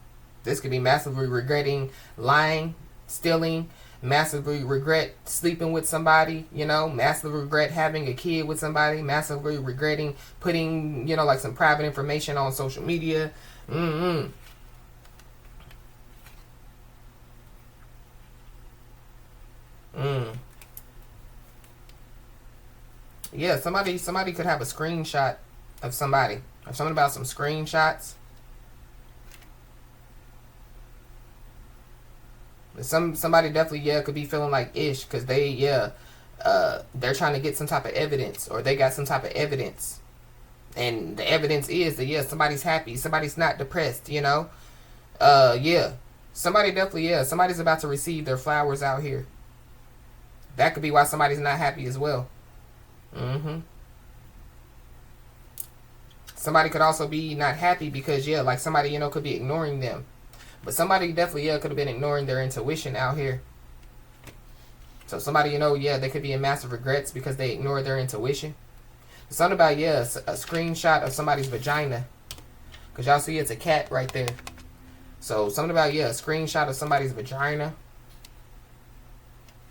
This could be massively regretting lying, stealing, massively regret sleeping with somebody, you know, massively regret having a kid with somebody, massively regretting putting, you know, like some private information on social media. Mm-hmm. Yeah, somebody could have a screenshot of somebody, or something about some screenshots. Somebody definitely, yeah, could be feeling like ish, because they, yeah, they're trying to get some type of evidence, or they got some type of evidence, and the evidence is that, yeah, somebody's happy, somebody's not depressed, you know. Yeah, somebody definitely, yeah, somebody's about to receive their flowers out here. That could be why somebody's not happy as well. Mm-hmm. Somebody could also be not happy because, yeah, like somebody, you know, could be ignoring them. But somebody definitely, yeah, could have been ignoring their intuition out here. So somebody, you know, yeah, they could be in massive regrets because they ignored their intuition. Something about, yeah, a screenshot of somebody's vagina. Because y'all see it's a cat right there. So something about, yeah, a screenshot of somebody's vagina.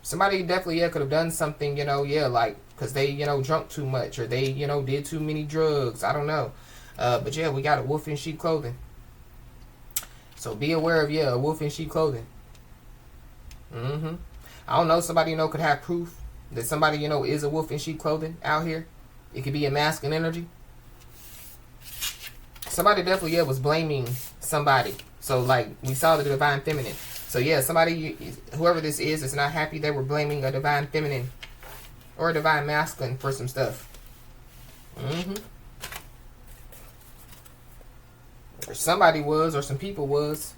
Somebody definitely, yeah, could have done something, you know, yeah, like, because they, you know, drunk too much, or they, you know, did too many drugs. I don't know. But yeah, we got a wolf in sheep clothing. So be aware of, yeah, a wolf in sheep clothing. Mm-hmm. I don't know, somebody, you know, could have proof that somebody, you know, is a wolf in sheep clothing out here. It could be a masculine energy. Somebody definitely, yeah, was blaming somebody. So, like, we saw the divine feminine. So, yeah, somebody, whoever this is not happy. They were blaming a divine feminine or a divine masculine for some stuff. Mm-hmm. Or somebody was, or some people was.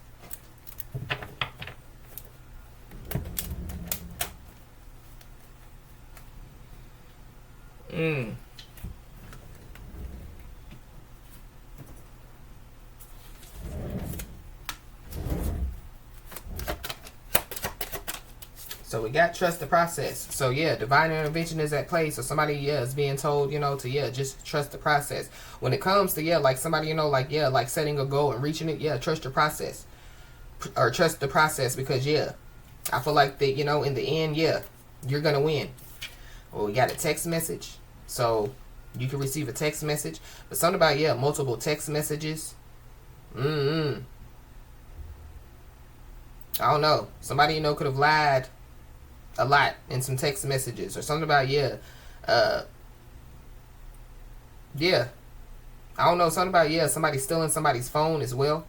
So we got trust the process. So yeah, divine intervention is at play. So somebody, yeah, is being told, to, yeah, just trust the process. When it comes to, yeah, like somebody, like, yeah, like setting a goal and reaching it, yeah, trust your process. Or trust the process because, yeah, I feel like that, in the end, yeah, you're going to win. Well, we got a text message. So you can receive a text message. But something about, yeah, multiple text messages. I don't know. Somebody, could have lied a lot in some text messages. Or something about, yeah. Yeah. I don't know. Something about, yeah, somebody stealing somebody's phone as well.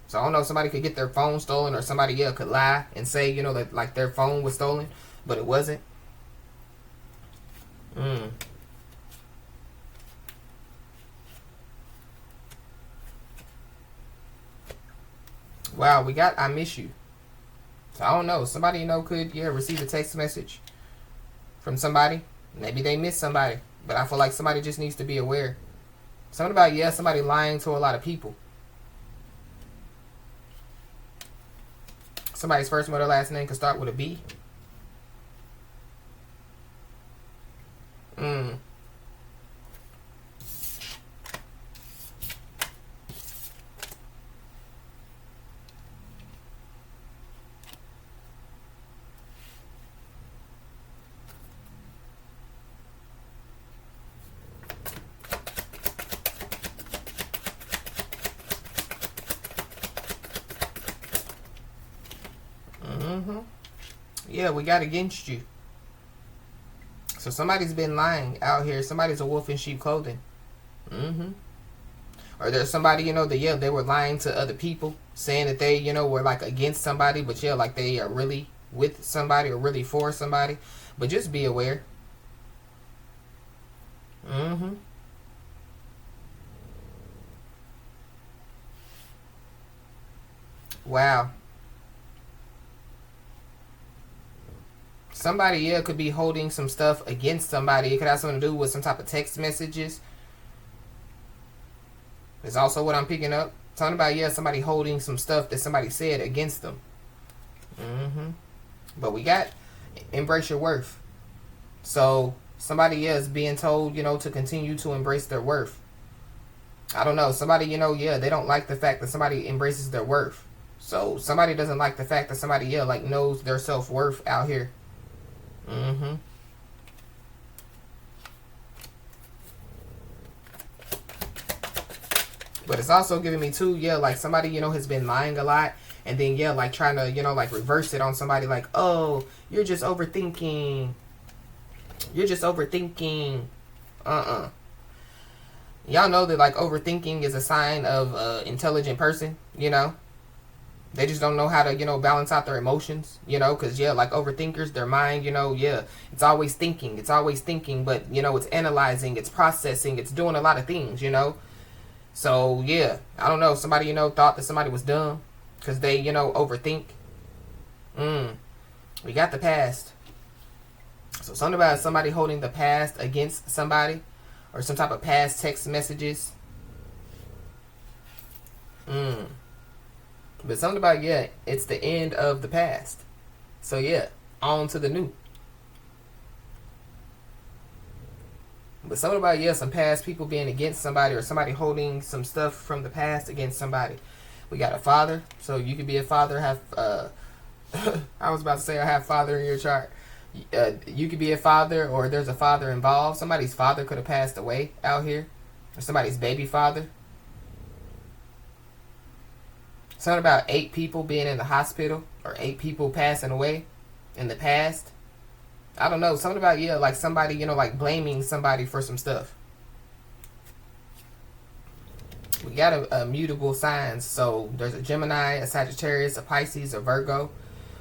So I don't know, somebody could get their phone stolen, or somebody, yeah, could lie and say, that like their phone was stolen, but it wasn't. Wow, we got I miss you. So I don't know. Somebody, could, yeah, receive a text message from somebody. Maybe they miss somebody. But I feel like somebody just needs to be aware. Something about, yeah, somebody lying to a lot of people. Somebody's first or last name could start with a B. Yeah, we got against you. So somebody's been lying out here. Somebody's a wolf in sheep clothing. Or there's somebody, that, yeah, they were lying to other people, saying that they, were like against somebody, but yeah, like they are really with somebody or really for somebody. But just be aware. Wow. Somebody, yeah, could be holding some stuff against somebody. It could have something to do with some type of text messages. It's also what I'm picking up. Talking about, yeah, somebody holding some stuff that somebody said against them. But we got embrace your worth. So somebody, yeah, is being told, to continue to embrace their worth. I don't know. Somebody, yeah, they don't like the fact that somebody embraces their worth. So somebody doesn't like the fact that somebody, yeah, like knows their self-worth out here. But it's also giving me too, yeah, like somebody, has been lying a lot. And then, yeah, like trying to, like reverse it on somebody like, oh, you're just overthinking. You're just overthinking. Y'all know that like overthinking is a sign of an intelligent person, They just don't know how to, balance out their emotions, because, yeah, like overthinkers, their mind, yeah, it's always thinking. It's always thinking, but, it's analyzing, it's processing, it's doing a lot of things, So, yeah, I don't know. Somebody, thought that somebody was dumb because they, overthink. We got the past. So something about somebody holding the past against somebody or some type of past text messages. But something about, yeah, it's the end of the past. So, yeah, on to the new. But something about, yeah, some past people being against somebody or somebody holding some stuff from the past against somebody. We got a father. So you could be a father, have, I was about to say I have father in your chart. You could be a father or there's a father involved. Somebody's father could have passed away out here. Or somebody's baby father. Something about 8 people being in the hospital or 8 people passing away in the past. I don't know. Something about, yeah, like somebody, like blaming somebody for some stuff. We got a mutable signs. So there's a Gemini, a Sagittarius, a Pisces, a Virgo.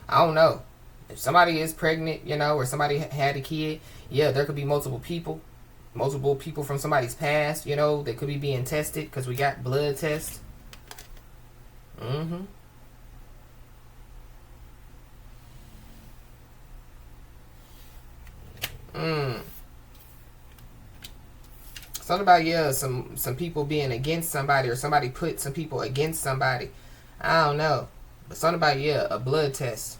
I don't know. If somebody is pregnant, or somebody had a kid, yeah, there could be multiple people. Multiple people from somebody's past, that could be being tested because we got blood tests. Something about, yeah, some people being against somebody or somebody put some people against somebody. I don't know. But something about, yeah, a blood test.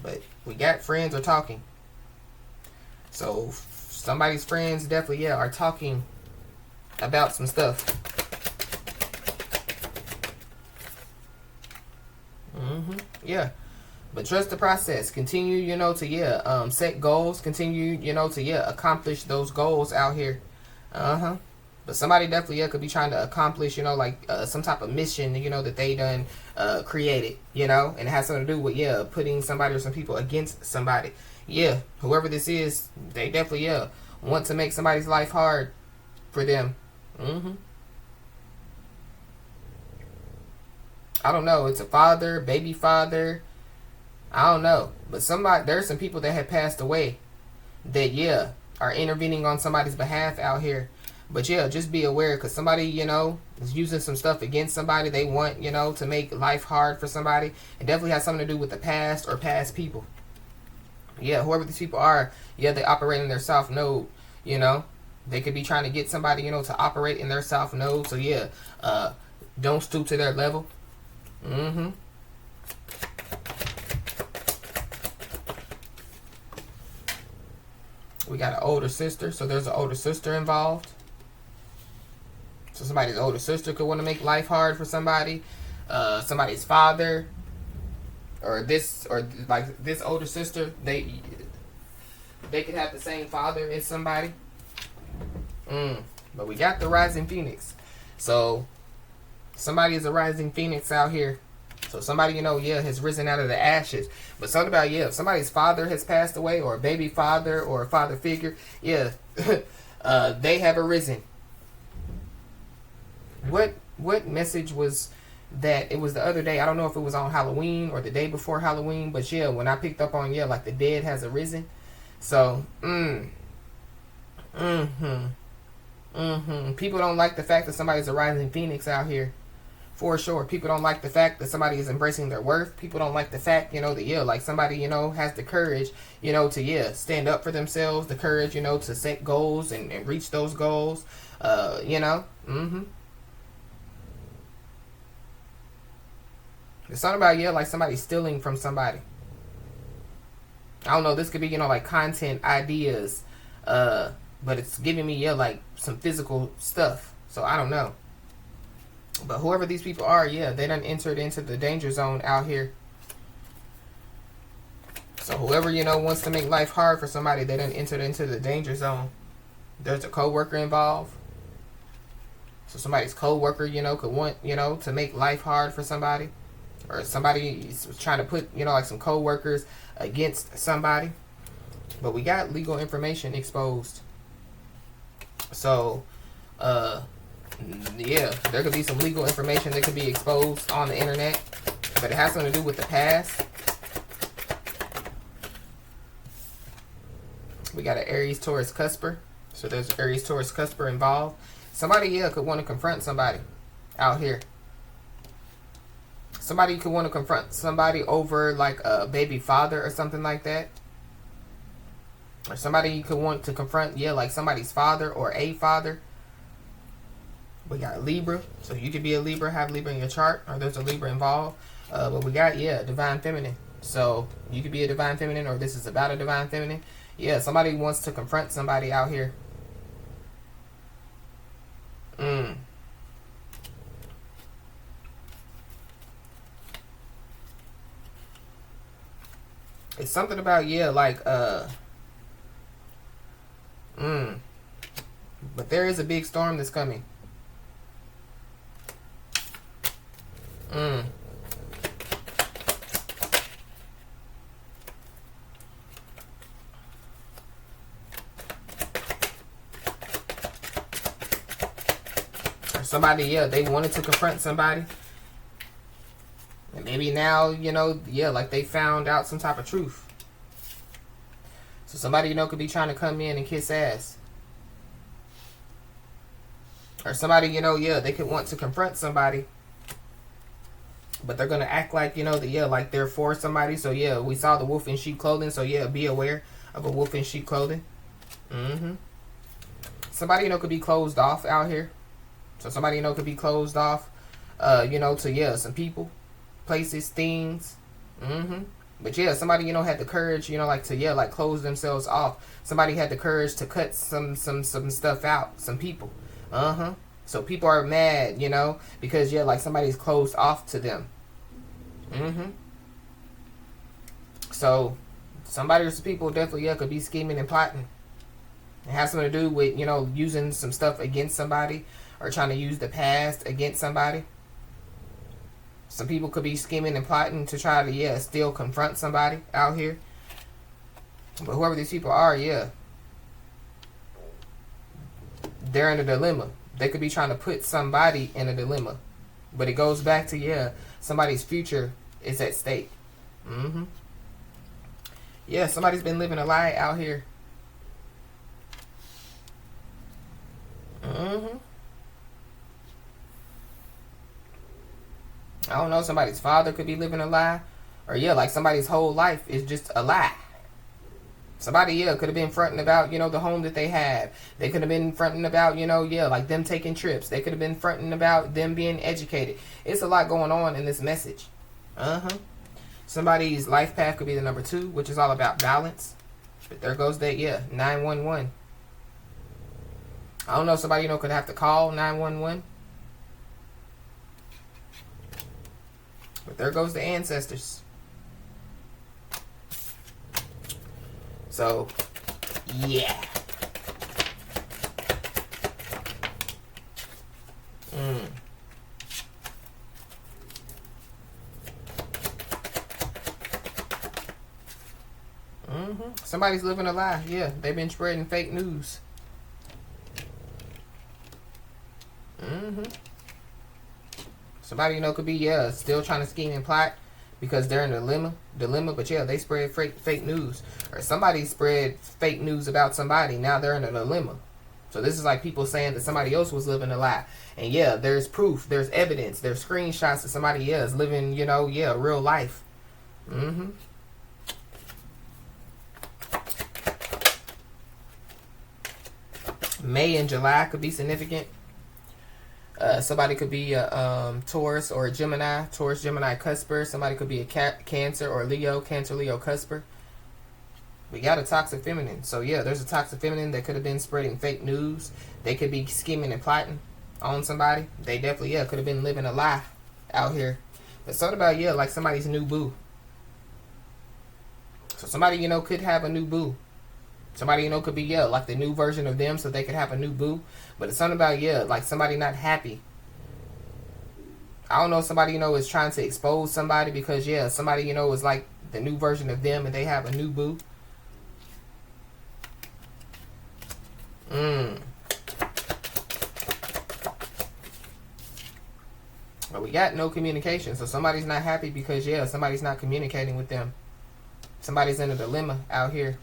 But we got friends are talking. So somebody's friends definitely, yeah, are talking about some stuff. Yeah. But trust the process. Continue, to set goals. Continue, to accomplish those goals out here. But somebody definitely could be trying to accomplish, some type of mission, that they done created, and it has something to do with, putting somebody or some people against somebody. Yeah, whoever this is, they definitely, want to make somebody's life hard for them. I don't know. It's a father, baby father. I don't know. But there's some people that have passed away that, are intervening on somebody's behalf out here. But yeah, just be aware, because somebody, is using some stuff against somebody. They want, to make life hard for somebody. It definitely has something to do with the past or past people. Yeah, whoever these people are, they operate in their south node, They could be trying to get somebody, to operate in their south node. So yeah, don't stoop to their level. We got an older sister, so there's an older sister involved. So somebody's older sister could want to make life hard for somebody. Somebody's father, or this older sister, they could have the same father as somebody. But we got the rising phoenix. So somebody is a rising phoenix out here. So somebody, has risen out of the ashes. But something about, if somebody's father has passed away, or a baby father, or a father figure, they have arisen. What message was that? It was the other day. I don't know if it was on Halloween or the day before Halloween, but when I picked up on, like the dead has arisen. So, people don't like the fact that somebody's a rising phoenix out here. For sure. People don't like the fact that somebody is embracing their worth. People don't like the fact, that, like somebody, has the courage, to, stand up for themselves, the courage, to set goals and reach those goals, It's something about, like somebody stealing from somebody. I don't know, this could be, like content ideas, but it's giving me, like some physical stuff. So I don't know. But whoever these people are, they done entered into the danger zone out here. So whoever, wants to make life hard for somebody, they done entered into the danger zone. There's a co-worker involved. So somebody's co-worker, could want, to make life hard for somebody. Or somebody is trying to put, like some co-workers against somebody. But we got legal information exposed. So, there could be some legal information that could be exposed on the internet, but it has something to do with the past. We got an Aries Taurus cusper, so there's Aries Taurus cusper involved. Somebody could want to confront somebody out here. Somebody could want to confront somebody over like a baby father or something like that. Or somebody could want to confront like somebody's father or a father. We got Libra, so you could be a Libra, have Libra in your chart, or there's a Libra involved. But we got, Divine Feminine. So you could be a Divine Feminine, or this is about a Divine Feminine. Somebody wants to confront somebody out here. It's something about, but there is a big storm that's coming. Or somebody, they wanted to confront somebody. And maybe now, like they found out some type of truth. So somebody, could be trying to come in and kiss ass. Or somebody, they could want to confront somebody. But they're going to act like, like they're for somebody. So, we saw the wolf in sheep clothing. So, be aware of a wolf in sheep clothing. Somebody, could be closed off out here. So, somebody, could be closed off, to, some people, places, things. But yeah, somebody, you know, had the courage, you know, like to, yeah, like close themselves off. Somebody had the courage to cut some stuff out, some people. So people are mad, you know, because yeah, like somebody's closed off to them. So somebody or some people definitely, yeah, could be scheming and plotting. It has something to do with, you know, using some stuff against somebody or trying to use the past against somebody. Some people could be scheming and plotting to try to, yeah, still confront somebody out here. But whoever these people are, yeah, they're in a dilemma. They could be trying to put somebody in a dilemma. But it goes back to, yeah, somebody's future is at stake. Yeah, somebody's been living a lie out here. I don't know, somebody's father could be living a lie. Or yeah, like somebody's whole life is just a lie. Somebody, yeah, could have been fronting about, you know, the home that they have. They could have been fronting about, you know, yeah, like them taking trips. They could have been fronting about them being educated. It's a lot going on in this message. Somebody's life path could be the number 2, which is all about balance. But there goes that, yeah, 911. I don't know, somebody, you know, could have to call 911. But there goes the ancestors. So, yeah. Somebody's living a lie. Yeah, they've been spreading fake news. Somebody, you know, could be, yeah, still trying to scheme and plot because they're in a dilemma. But yeah, they spread fake news. Or somebody spread fake news about somebody. Now they're in a dilemma. So this is like people saying that somebody else was living a lie. And yeah, there's proof, there's evidence, there's screenshots that somebody else is living, you know, yeah, real life. May and July could be significant. Somebody could be a Taurus or a Gemini. Taurus, Gemini, Cusper. Somebody could be a Cancer or Leo. Cancer, Leo, Cusper. We got a toxic feminine. So yeah, there's a toxic feminine that could have been spreading fake news. They could be scheming and plotting on somebody. They definitely, yeah, could have been living a lie out here. But something about, yeah, like somebody's new boo. So somebody, you know, could have a new boo. Somebody, you know, could be, yeah, like the new version of them so they could have a new boo. But it's something about, yeah, like somebody not happy. I don't know, somebody, you know, is trying to expose somebody because, yeah, somebody, you know, is like the new version of them and they have a new boo. But we got no communication. So somebody's not happy because, yeah, somebody's not communicating with them. Somebody's in a dilemma out here.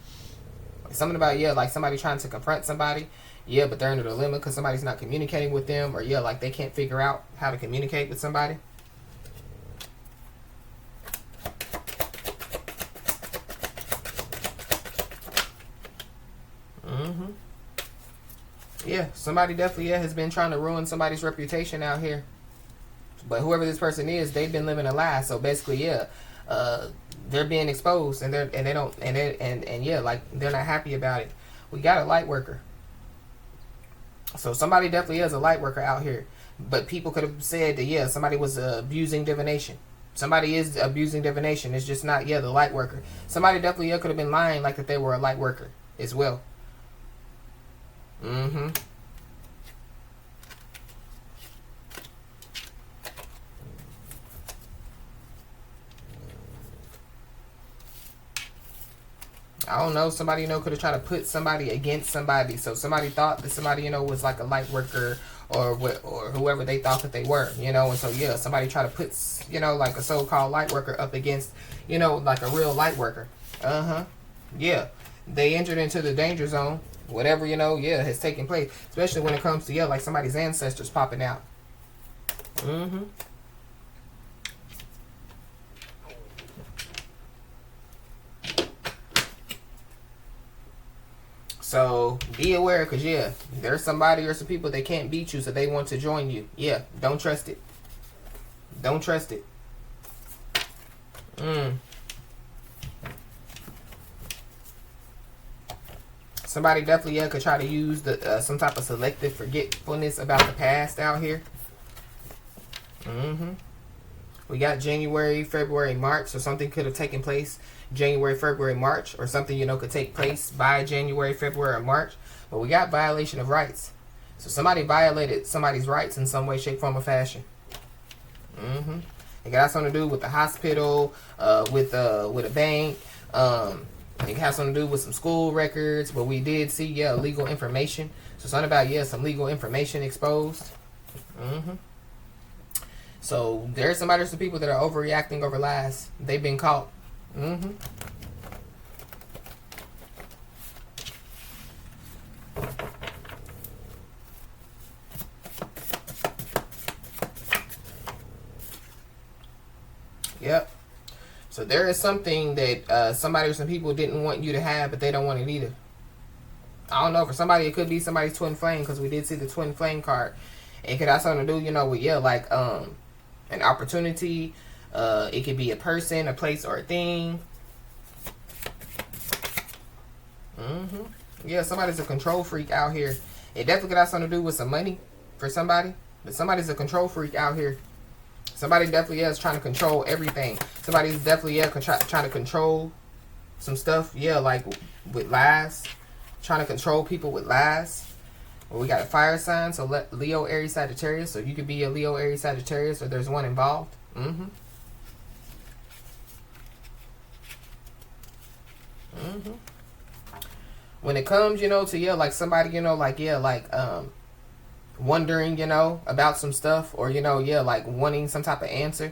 Something about, yeah, like somebody trying to confront somebody. Yeah, but they're in a dilemma because somebody's not communicating with them. Or, yeah, like they can't figure out how to communicate with somebody. Yeah, somebody definitely, yeah, has been trying to ruin somebody's reputation out here. But whoever this person is, they've been living a lie. So basically, yeah, they're being exposed and yeah, like they're not happy about it. We got a light worker. So somebody definitely is a light worker out here. But people could have said that, yeah, somebody was abusing divination. Somebody is abusing divination. It's just not, yeah, the light worker. Somebody definitely, yeah, could have been lying like that they were a light worker as well. I don't know, somebody, you know, could have tried to put somebody against somebody. So somebody thought that somebody, you know, was like a light worker or whoever they thought that they were, you know. And so, yeah, somebody tried to put, you know, like a so-called light worker up against, you know, like a real light worker. Yeah, they entered into the danger zone. Whatever, you know, yeah, has taken place. Especially when it comes to, yeah, like somebody's ancestors popping out. So be aware, because, yeah, there's somebody or some people that can't beat you, so they want to join you. Yeah, don't trust it. Don't trust it. Somebody definitely, yeah, could try to use the some type of selective forgetfulness about the past out here. We got January, February, March. So something could have taken place January, February, March. Or something, you know, could take place by January, February, or March. But we got violation of rights. So somebody violated somebody's rights in some way, shape, form, or fashion. It got something to do with the hospital, with a bank. It has something to do with some school records. But we did see, yeah, legal information. So something about, yeah, some legal information exposed. So there's some people that are overreacting over lies. They've been caught. Yep. So there is something that somebody or some people didn't want you to have, but they don't want it either. I don't know. For somebody, it could be somebody's twin flame, because we did see the twin flame card. It could have something to do, you know, with, yeah, like an opportunity. It could be a person, a place, or a thing. Yeah, somebody's a control freak out here. It definitely could have something to do with some money for somebody. But somebody's a control freak out here. Somebody definitely is trying to control everything. Somebody's definitely, yeah, trying to control some stuff. Yeah, like with lies. Trying to control people with lies. Well, we got a fire sign, so Leo, Aries, Sagittarius. So you could be a Leo, Aries, Sagittarius, or there's one involved. When it comes, you know, to, yeah, like somebody, you know, like, yeah, like wondering, you know, about some stuff, or, you know, yeah, like wanting some type of answer.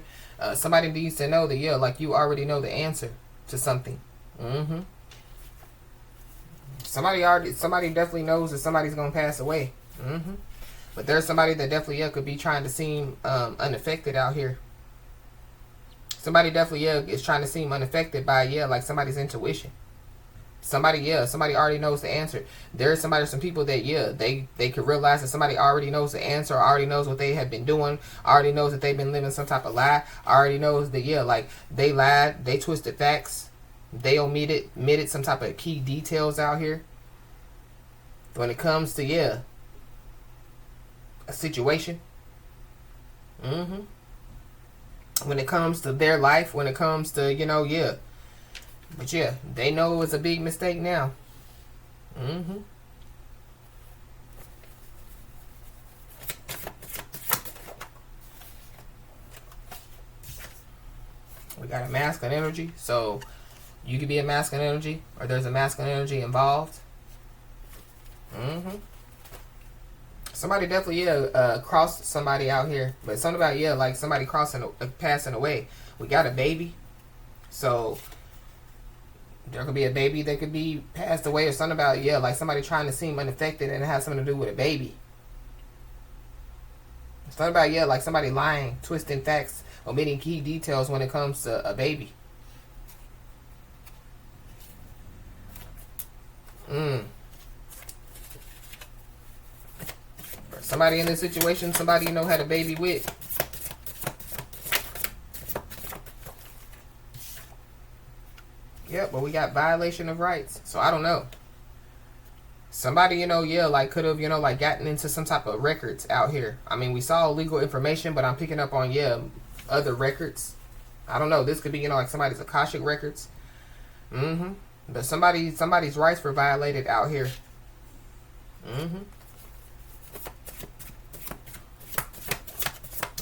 Somebody needs to know that, yeah, like you already know the answer to something. Somebody definitely knows that somebody's gonna pass away. But there's somebody that definitely, yeah, could be trying to seem unaffected out here. Somebody definitely, yeah, is trying to seem unaffected by, yeah, like somebody's intuition. Somebody already knows the answer. There's some people that, yeah, they could realize that somebody already knows the answer, or already knows what they have been doing, already knows that they've been living some type of lie, already knows that, yeah, like they lied, they twisted facts, they omitted some type of key details out here. When it comes to, yeah, a situation. When it comes to their life, when it comes to, you know, yeah. But yeah, they know it was a big mistake now. We got a masculine energy. So you could be a masculine energy, or there's a masculine energy involved. Somebody definitely, yeah, crossed somebody out here. But something about, yeah, like somebody passing away. We got a baby. So there could be a baby that could be passed away, or something about, yeah, like somebody trying to seem unaffected, and it has something to do with a baby. Something about, yeah, like somebody lying, twisting facts, omitting key details when it comes to a baby. Somebody in this situation, somebody, you know, had a baby with. Yep, but we got violation of rights. So I don't know. Somebody, you know, yeah, like could have, you know, like gotten into some type of records out here. I mean, we saw legal information, but I'm picking up on, yeah, other records. I don't know. This could be, you know, like somebody's Akashic records. But somebody's rights were violated out here.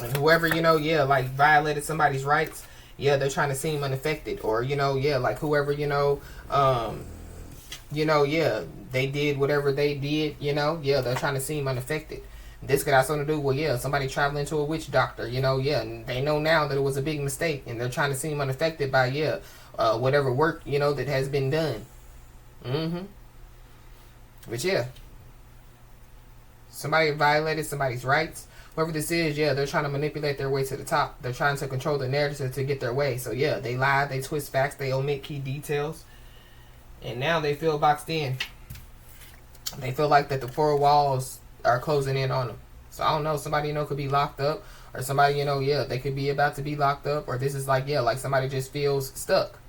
And whoever, you know, yeah, like violated somebody's rights, yeah, they're trying to seem unaffected. Or, you know, yeah, like whoever, you know, yeah, they did whatever they did, you know, yeah, they're trying to seem unaffected. This could have something to do with, yeah, somebody traveling to a witch doctor, you know, yeah, and they know now that it was a big mistake, and they're trying to seem unaffected by, yeah, whatever work, you know, that has been done. But yeah, somebody violated somebody's rights. Whoever this is, yeah, they're trying to manipulate their way to the top. They're trying to control the narrative to get their way. So yeah, they lie, they twist facts, they omit key details. And now they feel boxed in. They feel like that the four walls are closing in on them. So I don't know, somebody, you know, could be locked up. Or somebody, you know, yeah, they could be about to be locked up. Or this is like, yeah, like somebody just feels stuck.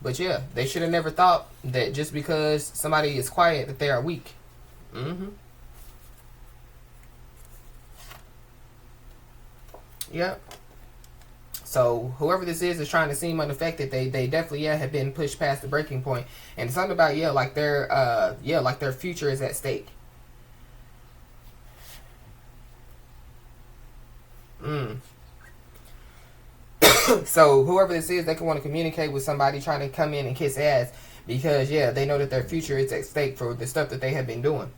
But yeah, they should have never thought that just because somebody is quiet that they are weak. Yep. So whoever this is trying to seem unaffected. They definitely have been pushed past the breaking point. And it's something about like their future is at stake. So whoever this is, they can want to communicate with somebody trying to come in and kiss ass because they know that their future is at stake for the stuff that they have been doing.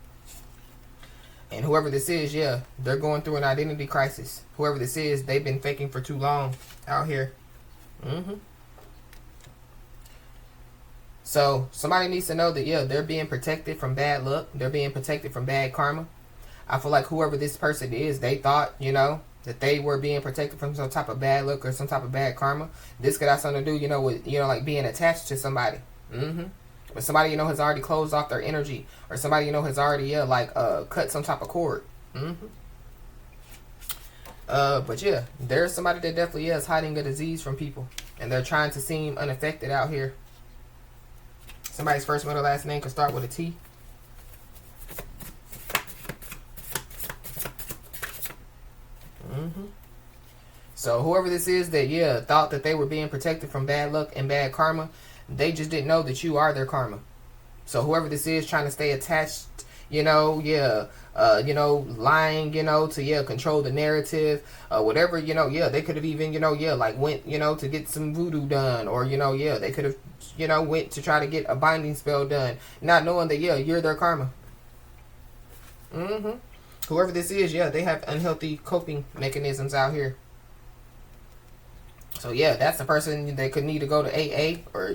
And whoever this is, they're going through an identity crisis. Whoever this is, they've been faking for too long out here. So somebody needs to know that they're being protected from bad luck. They're being protected from bad karma. I feel like whoever this person is, they thought, that they were being protected from some type of bad luck or some type of bad karma. This could have something to do, with, like being attached to somebody. But somebody, has already closed off their energy. Or somebody, has already, cut some type of cord. But there's somebody that definitely is hiding a disease from people. And they're trying to seem unaffected out here. Somebody's first, middle, last name could start with a T. So whoever this is that thought that they were being protected from bad luck and bad karma, they just didn't know that you are their karma. So whoever this is trying to stay attached, lying, to control the narrative, whatever, they could have even, went, to get some voodoo done, or they could have, went to try to get a binding spell done, not knowing that you're their karma. Whoever this is, they have unhealthy coping mechanisms out here. So that's the person that could need to go to AA, or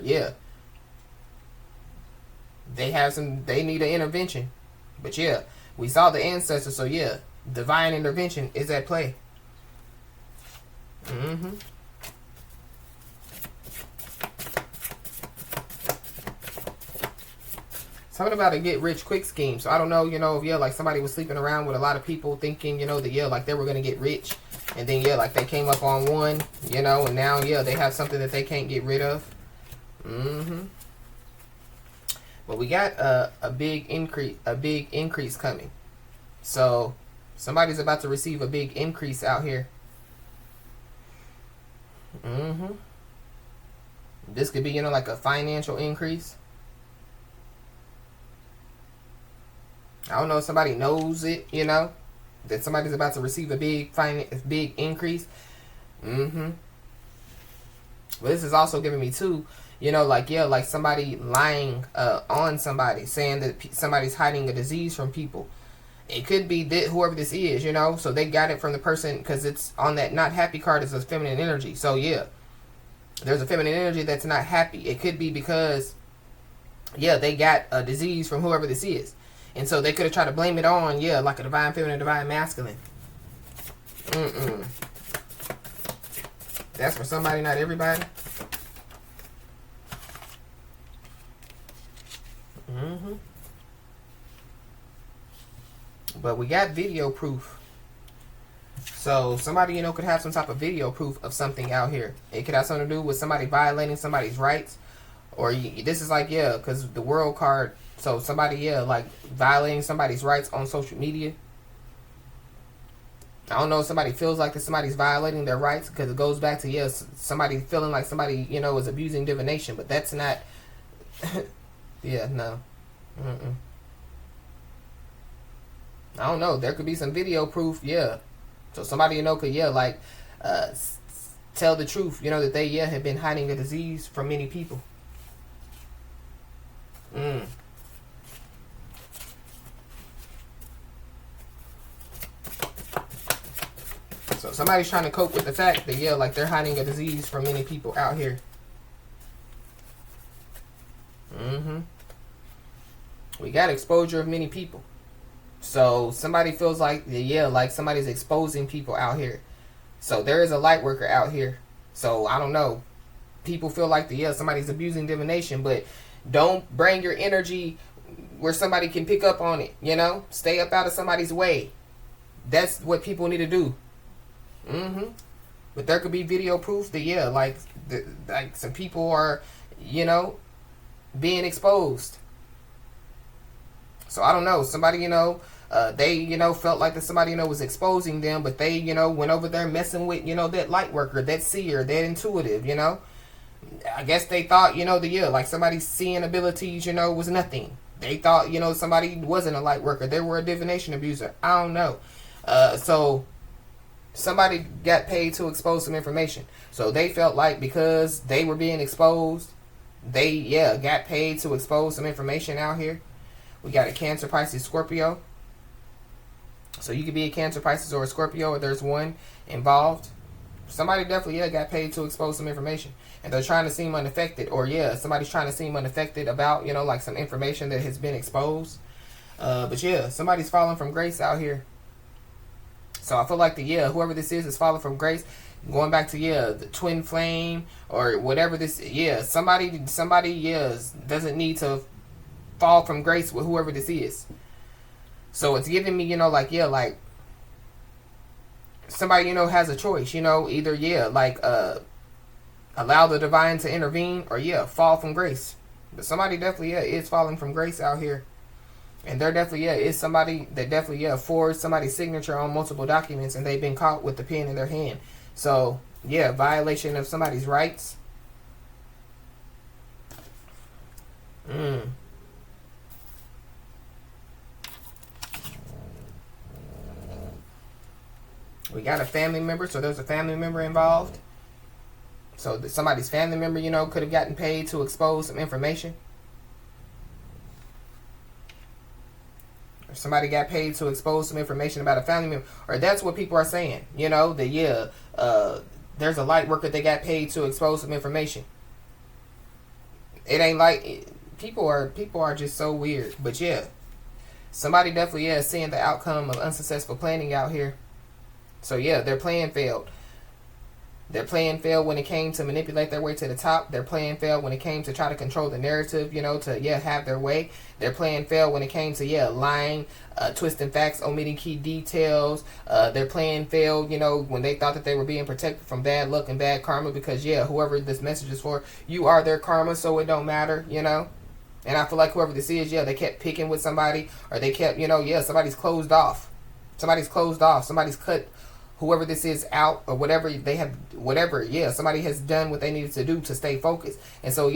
they need an intervention. But we saw the ancestors, so divine intervention is at play. Something about a get rich quick scheme. So I don't know, if like somebody was sleeping around with a lot of people thinking, that like they were gonna get rich, and then like they came up on one, and now they have something that they can't get rid of. But we got a big increase coming. So somebody's about to receive a big increase out here. This could be, like a financial increase. I don't know if somebody knows it, that somebody's about to receive a big increase. But this is also giving me too, like somebody lying on somebody, saying that somebody's hiding a disease from people. It could be that whoever this is, so they got it from the person, because it's on that not happy card is a feminine energy. So there's a feminine energy that's not happy. It could be because they got a disease from whoever this is. And so they could have tried to blame it on, like a divine feminine, divine masculine. That's for somebody, not everybody. But we got video proof. So somebody, could have some type of video proof of something out here. It could have something to do with somebody violating somebody's rights. Or this is like, because the world card. So somebody, like violating somebody's rights on social media. I don't know if somebody feels like that somebody's violating their rights, because it goes back to, somebody feeling like somebody, is abusing divination. But that's not, no. I don't know. There could be some video proof, So somebody, could, tell the truth, that they, have been hiding a disease from many people. So somebody's trying to cope with the fact that, like they're hiding a disease from many people out here. We got exposure of many people. So somebody feels like, like somebody's exposing people out here. So there is a light worker out here. So I don't know. People feel like somebody's abusing divination, but don't bring your energy where somebody can pick up on it, Stay up out of somebody's way. That's what people need to do. But there could be video proof that like some people are you know, being exposed. So I don't know. Somebody, they, felt like that somebody, was exposing them, but they, went over there messing with, that light worker, that seer, that intuitive, I guess they thought, like somebody's seeing abilities, was nothing. They thought, somebody wasn't a light worker. They were a divination abuser. I don't know. So somebody got paid to expose some information. So they felt like because they were being exposed, they, got paid to expose some information out here. We got a Cancer, Pisces, Scorpio. So you could be a Cancer, Pisces, or a Scorpio, or there's one involved. Somebody definitely, got paid to expose some information. And they're trying to seem unaffected. Or, somebody's trying to seem unaffected about, like some information that has been exposed. But, somebody's falling from grace out here. So I feel like whoever this is falling from grace. Going back to, the twin flame or whatever this, somebody, doesn't need to fall from grace with whoever this is. So it's giving me, like somebody, has a choice, either, allow the divine to intervene or, fall from grace. But somebody definitely, is falling from grace out here. And there definitely, is somebody that definitely, forged somebody's signature on multiple documents and they've been caught with the pen in their hand. So, violation of somebody's rights. We got a family member, so there's a family member involved. So somebody's family member, could have gotten paid to expose some information. Or somebody got paid to expose some information about a family member. Or that's what people are saying, that, there's a light worker that got paid to expose some information. It ain't like, people are just so weird. But somebody definitely, is seeing the outcome of unsuccessful planning out here. So their plan failed. Their plan failed when it came to manipulate their way to the top. Their plan failed when it came to try to control the narrative, to have their way. Their plan failed when it came to lying, twisting facts, omitting key details. Their plan failed, when they thought that they were being protected from bad luck and bad karma because whoever this message is for, you are their karma, so it don't matter, And I feel like whoever this is, they kept picking with somebody, or they kept, somebody's closed off. Somebody's closed off. Somebody's cut whoever this is out, or whatever they have, somebody has done what they needed to do to stay focused. And so,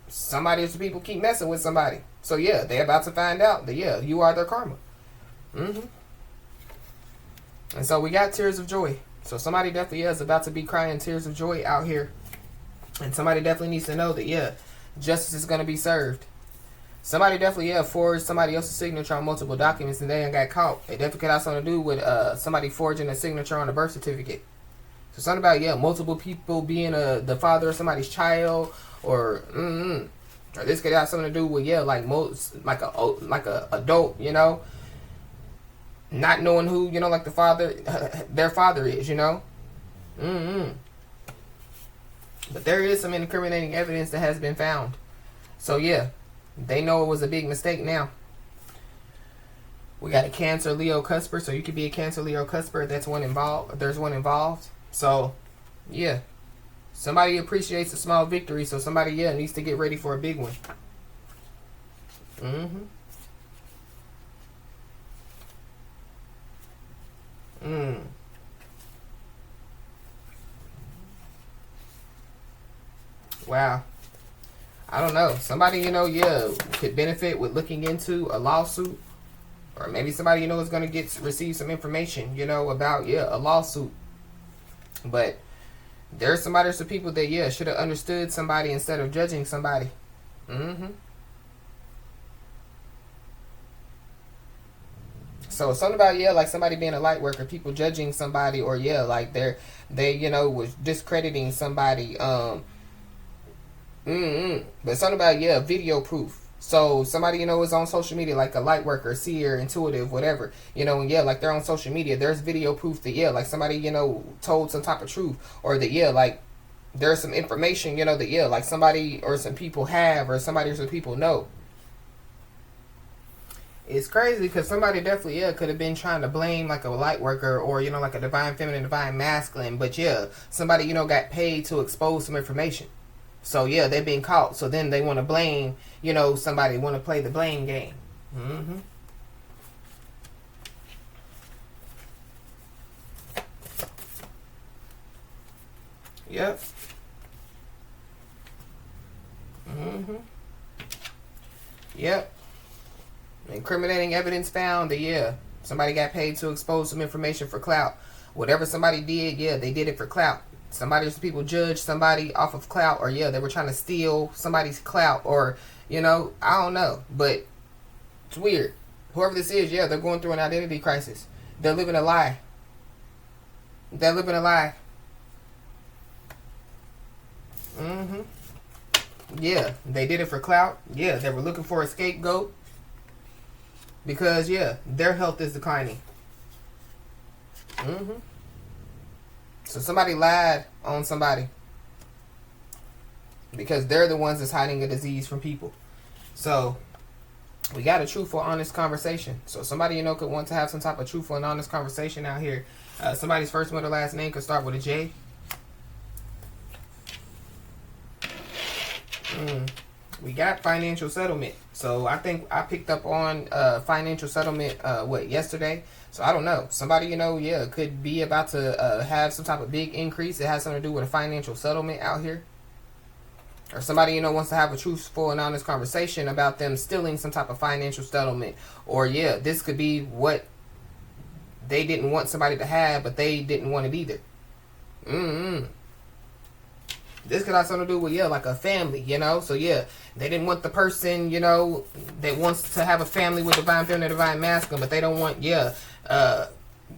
somebody or some people keep messing with somebody. So, they're about to find out that, you are their karma. And so we got tears of joy. So somebody definitely is about to be crying tears of joy out here. And somebody definitely needs to know that, justice is going to be served. Somebody definitely, forged somebody else's signature on multiple documents and they ain't got caught. It definitely could have something to do with somebody forging a signature on a birth certificate. So something about, multiple people being the father of somebody's child, or this could have something to do with, like a adult, not knowing who, like the father, their father is, But there is some incriminating evidence that has been found. So they know it was a big mistake now. We got a Cancer, Leo, Cusper. So you could be a Cancer, Leo, Cusper. That's one involved. There's one involved. So, somebody appreciates a small victory. So somebody, needs to get ready for a big one. Wow. I don't know. Somebody, could benefit with looking into a lawsuit. Or maybe somebody, is going to receive some information, about, a lawsuit. But there's somebody or some people that, should have understood somebody instead of judging somebody. So something about, like somebody being a light worker, people judging somebody, or, like they was discrediting somebody, But something about, video proof. So somebody, is on social media, like a light worker, seer, intuitive, whatever, and like they're on social media, there's video proof that, like somebody, told some type of truth, or that, like there's some information, that, like somebody or some people have, or somebody or some people know. It's crazy because somebody definitely, could have been trying to blame like a light worker, or, like a divine feminine, divine masculine, but somebody, got paid to expose some information. So yeah, they've been caught. So then they want to blame, you know, somebody, want to play the blame game. Mm-hmm. Yep. Mm-hmm. Yep. Incriminating evidence found that, yeah, somebody got paid to expose some information for clout. Whatever somebody did, yeah, they did it for clout. Somebody's people judged somebody off of clout, or yeah, they were trying to steal somebody's clout, or, you know, I don't know. But it's weird. Whoever this is, yeah, they're going through an identity crisis. They're living a lie. They're living a lie. Mm-hmm. Yeah, they did it for clout. Yeah, they were looking for a scapegoat. Because, yeah, their health is declining. Mm-hmm. So somebody lied on somebody. Because they're the ones that's hiding a disease from people. So we got a truthful, honest conversation. So somebody, you know, could want to have some type of truthful and honest conversation out here. Somebody's first, middle, last name could start with a J. We got financial settlement. So I think I picked up on financial settlement, yesterday? So I don't know. Somebody, you know, yeah, could be about to have some type of big increase. It has something to do with a financial settlement out here. Or somebody, you know, wants to have a truthful and honest conversation about them stealing some type of financial settlement. Or, yeah, this could be what they didn't want somebody to have, but they didn't want it either. This could have something to do with, yeah, like a family, you know? So, yeah, they didn't want the person, you know, that wants to have a family with divine feminine, divine masculine, but they don't want, yeah,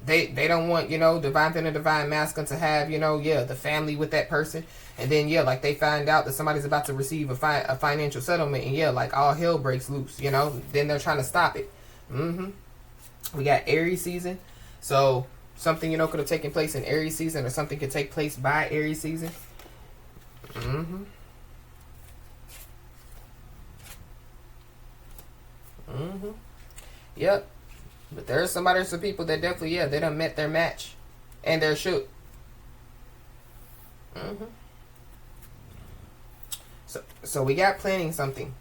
they don't want, you know, divine feminine, divine masculine to have, you know, yeah, the family with that person. And then, yeah, like they find out that somebody's about to receive a financial settlement, and, yeah, like all hell breaks loose, you know? Then they're trying to stop it. We got Aries season. So, something, you know, could have taken place in Aries season, or something could take place by Aries season. Yep. But there's some people that definitely, yeah, they done met their match. And they're shook. So we got planning something.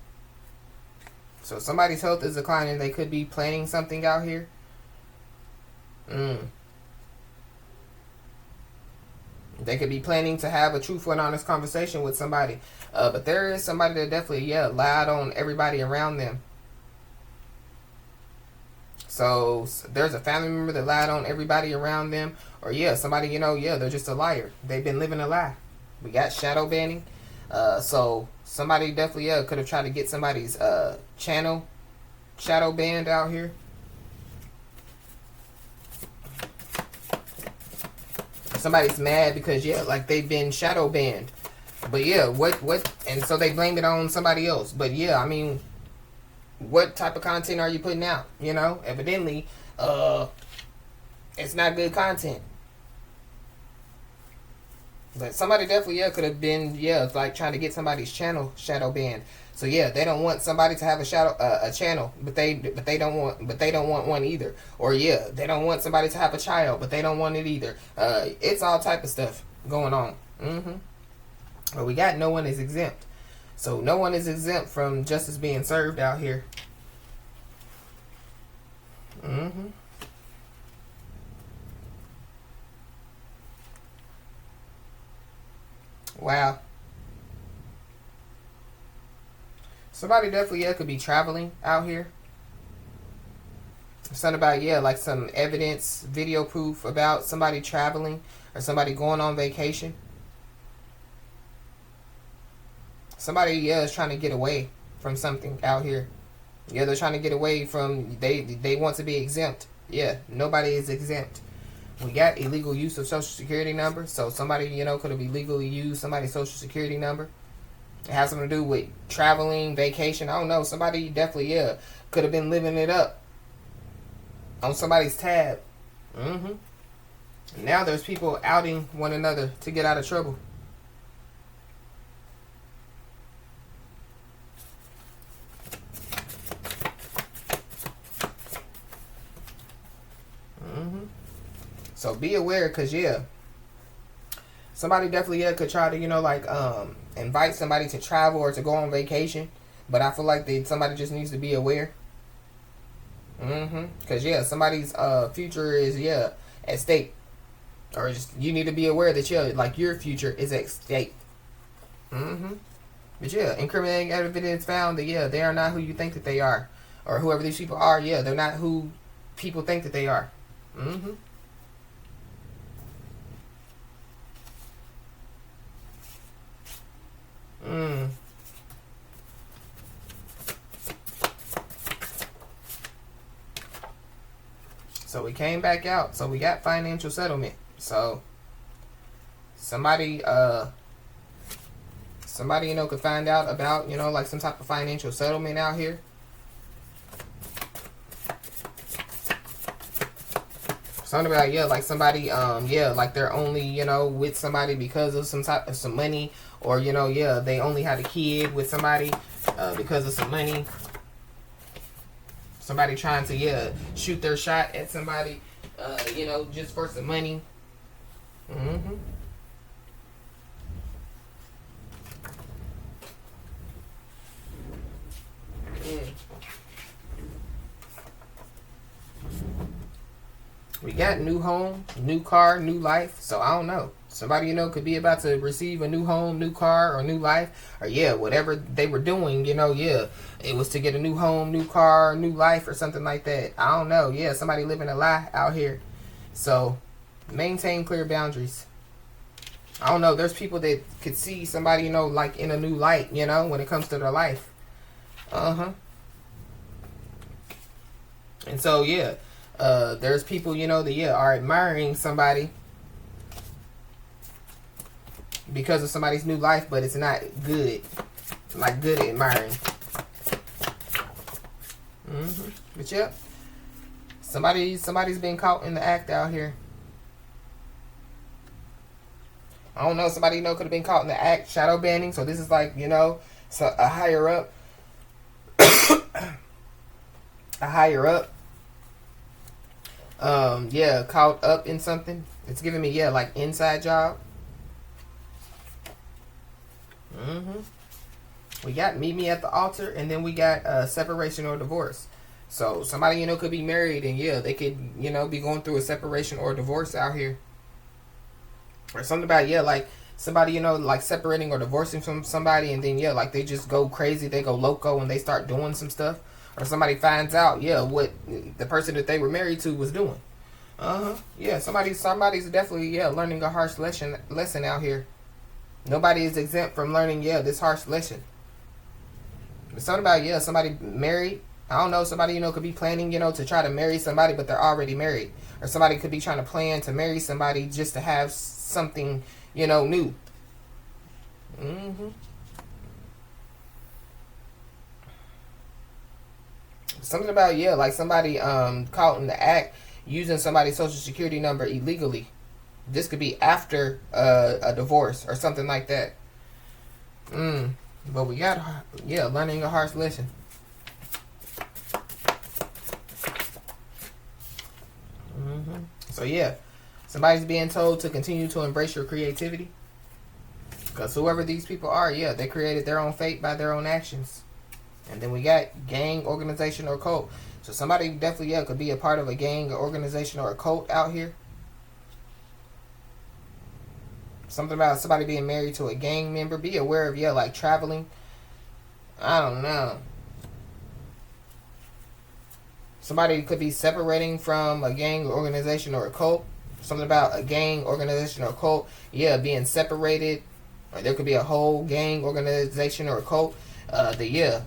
So somebody's health is declining. They could be planning something out here. They could be planning to have a truthful and honest conversation with somebody. But there is somebody that definitely, yeah, lied on everybody around them. So there's a family member that lied on everybody around them. Or, yeah, somebody, you know, yeah, they're just a liar. They've been living a lie. We got shadow banning. So somebody definitely, yeah, could have tried to get somebody's channel shadow banned out here. Somebody's mad because, yeah, like they've been shadow banned. But, yeah, what, and so they blame it on somebody else. But, yeah, I mean, what type of content are you putting out? You know, evidently, it's not good content. But somebody definitely, yeah, could have been, yeah, like trying to get somebody's channel shadow banned. So, yeah, they don't want somebody to have a channel, but they don't want one either. Or, yeah, they don't want somebody to have a child, but they don't want it either. It's all type of stuff going on. But we got no one is exempt. So no one is exempt from justice being served out here. Wow. Somebody definitely, yeah, could be traveling out here. Something about, yeah, like some evidence, video proof about somebody traveling or somebody going on vacation. Somebody, yeah, is trying to get away from something out here. Yeah, they're trying to get away from, they want to be exempt. Yeah, nobody is exempt. We got illegal use of social security number. So somebody, you know, could have illegally used somebody's social security number. It has something to do with traveling, vacation. I don't know. Somebody definitely, yeah, could have been living it up on somebody's tab. Now there's people outing one another to get out of trouble. So be aware, because, yeah, somebody definitely, yeah, could try to, you know, like, invite somebody to travel or to go on vacation, but I feel like somebody just needs to be aware. Because, yeah, somebody's future is, yeah, at stake. Or just, you need to be aware that, yeah, like, your future is at stake. But, yeah, incriminating evidence found that, yeah, they are not who you think that they are. Or whoever these people are, yeah, they're not who people think that they are. So we came back out. So we got financial settlement. So somebody you know could find out about, you know, like some type of financial settlement out here. Something about, yeah, like somebody, yeah, like they're only, you know, with somebody because of some type of some money, or, you know, yeah, they only had a kid with somebody because of some money. Somebody trying to, yeah, shoot their shot at somebody, you know, just for some money. We got new home, new car, new life. So I don't know. Somebody, you know, could be about to receive a new home, new car, or new life. Or, yeah, whatever they were doing, you know, yeah. It was to get a new home, new car, new life, or something like that. I don't know. Yeah, somebody living a lie out here. So, maintain clear boundaries. I don't know. There's people that could see somebody, you know, like in a new light, you know, when it comes to their life. And so, yeah. There's people, you know, that, yeah, are admiring somebody because of somebody's new life, but it's not good. Like, good admiring. But, yeah. Somebody's been caught in the act out here. I don't know. Somebody, you know, could have been caught in the act. Shadow banning. So, this is like, you know, so a higher up. A higher up. Yeah, caught up in something. It's giving me, yeah, like inside job. We got meet me at the altar, and then we got separation or divorce. So somebody, you know, could be married, and yeah, they could, you know, be going through a separation or divorce out here. Or something about, yeah, like somebody, you know, like separating or divorcing from somebody, and then, yeah, like they just go crazy, they go loco, and they start doing some stuff. Or somebody finds out, yeah, what the person that they were married to was doing. Yeah, somebody's definitely, yeah, learning a harsh lesson out here. Nobody is exempt from learning, yeah, this harsh lesson. But something about, yeah, somebody married. I don't know, somebody, you know, could be planning, you know, to try to marry somebody, but they're already married. Or somebody could be trying to plan to marry somebody just to have something, you know, new. Something about, yeah, like somebody caught in the act using somebody's social security number illegally. This could be after a divorce or something like that. But we got, yeah, learning a harsh lesson. So, yeah, somebody's being told to continue to embrace your creativity. Because whoever these people are, yeah, they created their own fate by their own actions. And then we got gang, organization, or cult. So somebody definitely, yeah, could be a part of a gang, or organization, or a cult out here. Something about somebody being married to a gang member. Be aware of, yeah, like traveling. I don't know. Somebody could be separating from a gang, organization, or a cult. Something about a gang, organization, or a cult. Yeah, being separated. Or there could be a whole gang, organization, or a cult. Yeah,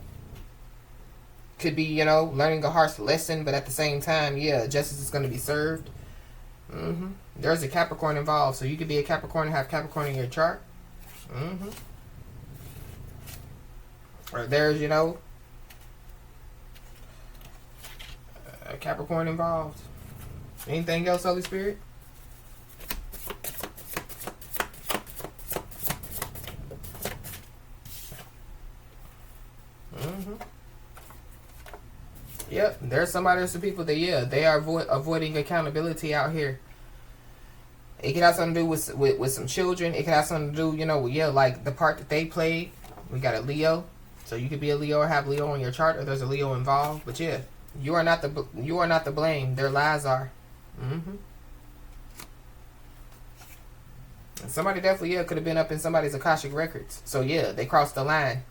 could be, you know, learning a harsh lesson, but at the same time, yeah, justice is going to be served. There's a Capricorn involved, so you could be a Capricorn and have Capricorn in your chart. Or there's, you know, a Capricorn involved. Anything else, Holy Spirit? Yep, there's some people that, yeah, they are avoiding accountability out here. It could have something to do with some children. It could have something to do, you know, with, yeah, like the part that they played. We got a Leo. So you could be a Leo or have Leo on your chart, or there's a Leo involved. But yeah, you are not the blame. Their lies are. And somebody definitely, yeah, could have been up in somebody's Akashic records. So yeah, they crossed the line.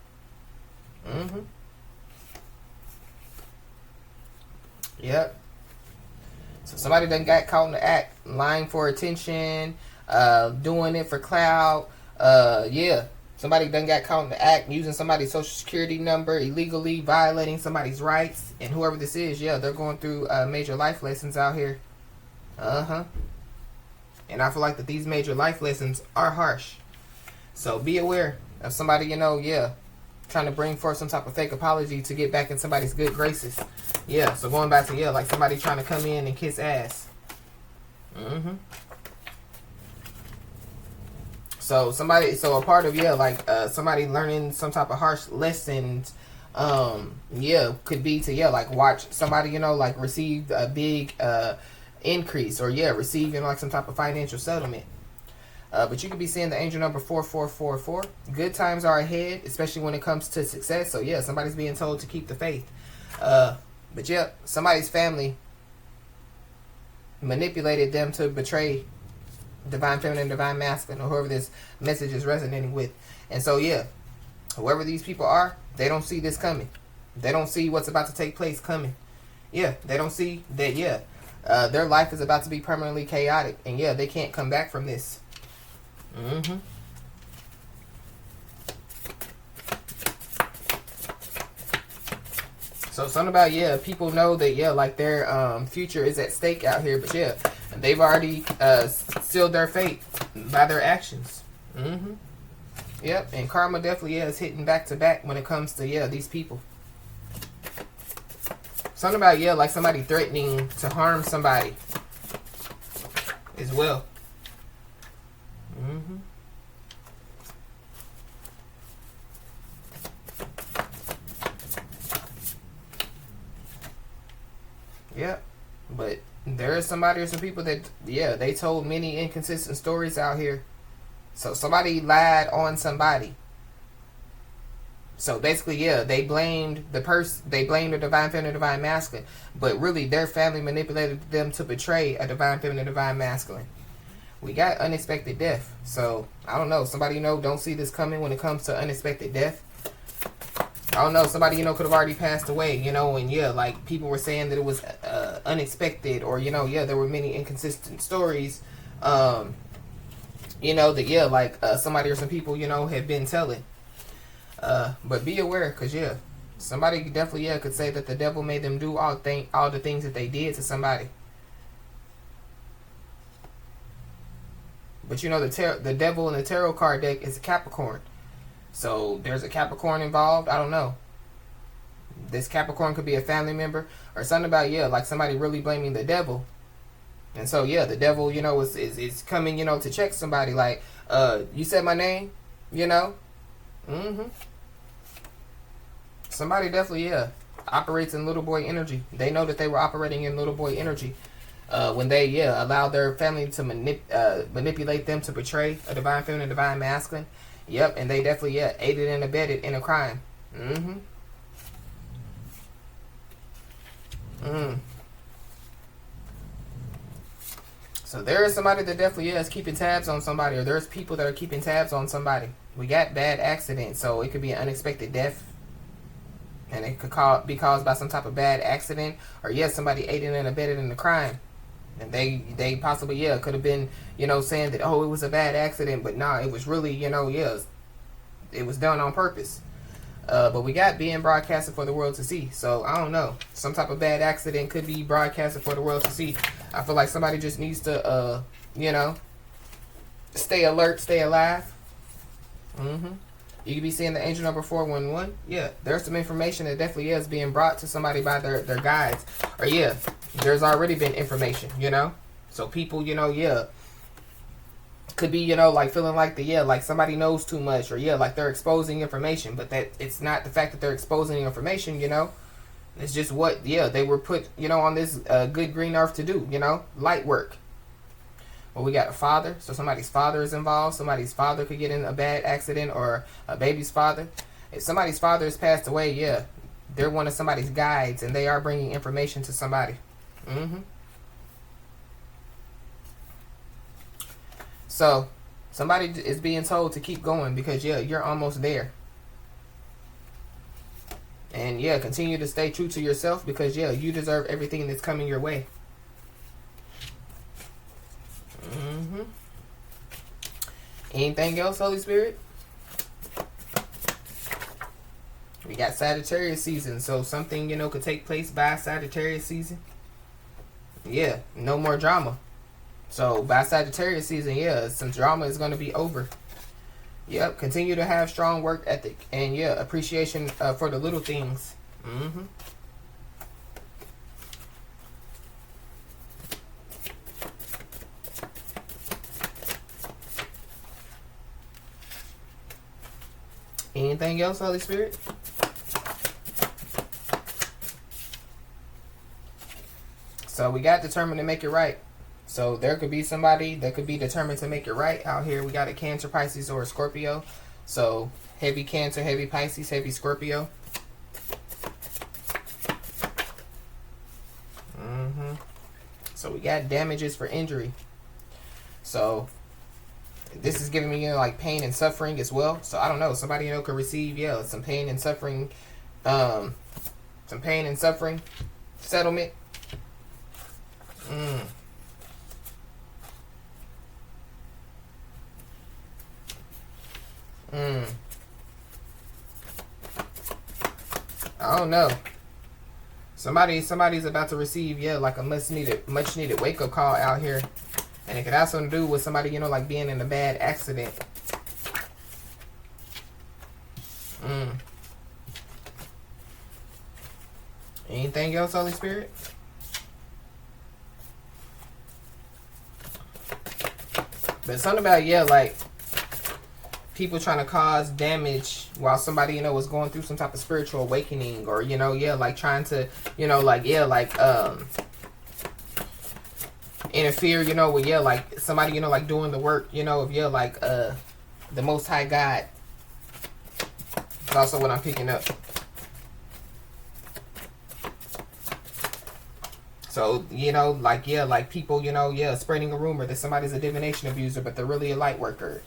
Yep. So somebody done got caught in the act, lying for attention, doing it for clout. Yeah. Somebody done got caught in the act, using somebody's social security number, illegally violating somebody's rights. And whoever this is, yeah, they're going through major life lessons out here. And I feel like that these major life lessons are harsh. So be aware of somebody, you know, yeah, trying to bring forth some type of fake apology to get back in somebody's good graces. Yeah, so going back to, yeah, like somebody trying to come in and kiss ass. So a part of, yeah, like somebody learning some type of harsh lessons, yeah, could be to, yeah, like watch somebody, you know, like receive a big increase, or yeah, receive, you know, like some type of financial settlement. But you could be seeing the angel number 4444. Good times are ahead, especially when it comes to success. So yeah, somebody's being told to keep the faith. But yeah, somebody's family manipulated them to betray divine feminine, divine masculine, or whoever this message is resonating with. And so yeah, whoever these people are, they don't see this coming. They don't see what's about to take place coming. Yeah, they don't see that, yeah, their life is about to be permanently chaotic. And yeah, they can't come back from this. So something about, yeah, people know that, yeah, like their future is at stake out here. But yeah, they've already sealed their fate by their actions. Yep, and karma definitely, yeah, is hitting back to back when it comes to, yeah, these people. Something about, yeah, like somebody threatening to harm somebody as well. Yeah, but there is somebody or some people that, yeah, they told many inconsistent stories out here. So somebody lied on somebody. So basically, yeah, they blamed the divine feminine, divine masculine, but really their family manipulated them to betray a divine feminine, divine masculine. We got unexpected death. So I don't know, somebody, you know, don't see this coming when it comes to unexpected death. I don't know, somebody, you know, could have already passed away, you know, and yeah, like people were saying that it was unexpected, or, you know, yeah, there were many inconsistent stories, you know, that, yeah, like somebody or some people, you know, had been telling. But be aware, because, yeah, somebody definitely, yeah, could say that the devil made them do all the things that they did to somebody. But, you know, the devil in the tarot card deck is a Capricorn. So there's a Capricorn involved. I don't know. This Capricorn could be a family member, or something about, yeah, like somebody really blaming the devil. And so, yeah, the devil, you know, is coming, you know, to check somebody. Like, you said my name, you know? Somebody definitely, yeah, operates in little boy energy. They know that they were operating in little boy energy when they, yeah, allowed their family to manipulate them to betray a divine feminine, divine masculine. Yep, and they definitely, yeah, aided and abetted in a crime. So there is somebody that definitely, yeah, is keeping tabs on somebody, or there's people that are keeping tabs on somebody. We got bad accidents, so it could be an unexpected death, and it could be caused by some type of bad accident, or yes, somebody aided and abetted in the crime. And they possibly, yeah, could have been, you know, saying that, oh, it was a bad accident, but nah, it was really, you know, yeah, it was done on purpose. But we got being broadcasted for the world to see. So I don't know, some type of bad accident could be broadcasted for the world to see. I feel like somebody just needs to, you know, stay alert, stay alive. You could be seeing the angel number 411. Yeah, there's some information that definitely is being brought to somebody by their guides. Or yeah, there's already been information, you know. So people, you know, yeah, could be, you know, like feeling like like somebody knows too much, or yeah, like they're exposing information. But that it's not the fact that they're exposing information, you know. It's just what, yeah, they were put, you know, on this good green earth to do, you know, light work. Well, we got a father, so somebody's father is involved. Somebody's father could get in a bad accident, or a baby's father. If somebody's father has passed away, yeah, they're one of somebody's guides, and they are bringing information to somebody. So somebody is being told to keep going because, yeah, you're almost there. And, yeah, continue to stay true to yourself because, yeah, you deserve everything that's coming your way. Anything else, Holy Spirit? We got Sagittarius season, so something, could take place by Sagittarius season. Yeah, no more drama. So by Sagittarius season, yeah, some drama is going to be over. Yep, continue to have strong work ethic and, yeah, appreciation for the little things. Anything else, Holy Spirit? So we got determined to make it right. So there could be somebody that could be determined to make it right out here. We got a Cancer, Pisces, or a Scorpio. So heavy Cancer, heavy Pisces, heavy Scorpio. So we got damages for injury. So this is giving me, like, pain and suffering as well. So I don't know. Somebody, could receive, yeah, some pain and suffering. Some pain and suffering settlement. I don't know. Somebody's about to receive, yeah, like a much needed wake up call out here. And it could have something to do with somebody, like being in a bad accident. Anything else, Holy Spirit? But something about, yeah, like people trying to cause damage while somebody, was going through some type of spiritual awakening, or, yeah, like trying to, interfere, with, yeah, like somebody, like doing the work, of, yeah, like the Most High God. That's also what I'm picking up. So, like, yeah, like people, yeah, spreading a rumor that somebody's a divination abuser, but they're really a light worker.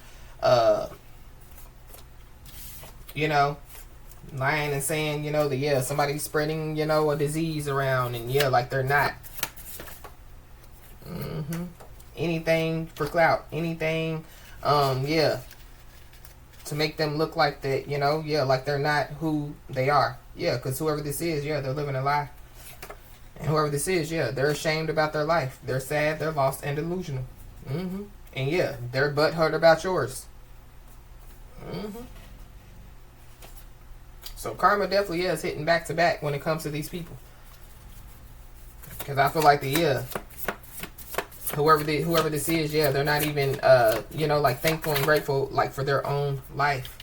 Lying and saying, that, yeah, somebody's spreading, a disease around, and, yeah, like they're not. Anything for clout, anything, yeah, to make them look like that, yeah, like they're not who they are. Yeah, because whoever this is, yeah, they're living a lie. And whoever this is, yeah, they're ashamed about their life. They're sad, they're lost, and delusional. And, yeah, they're butthurt about yours. So karma definitely is hitting back to back when it comes to these people. Because I feel like whoever this is, yeah, they're not even, like thankful and grateful, like for their own life.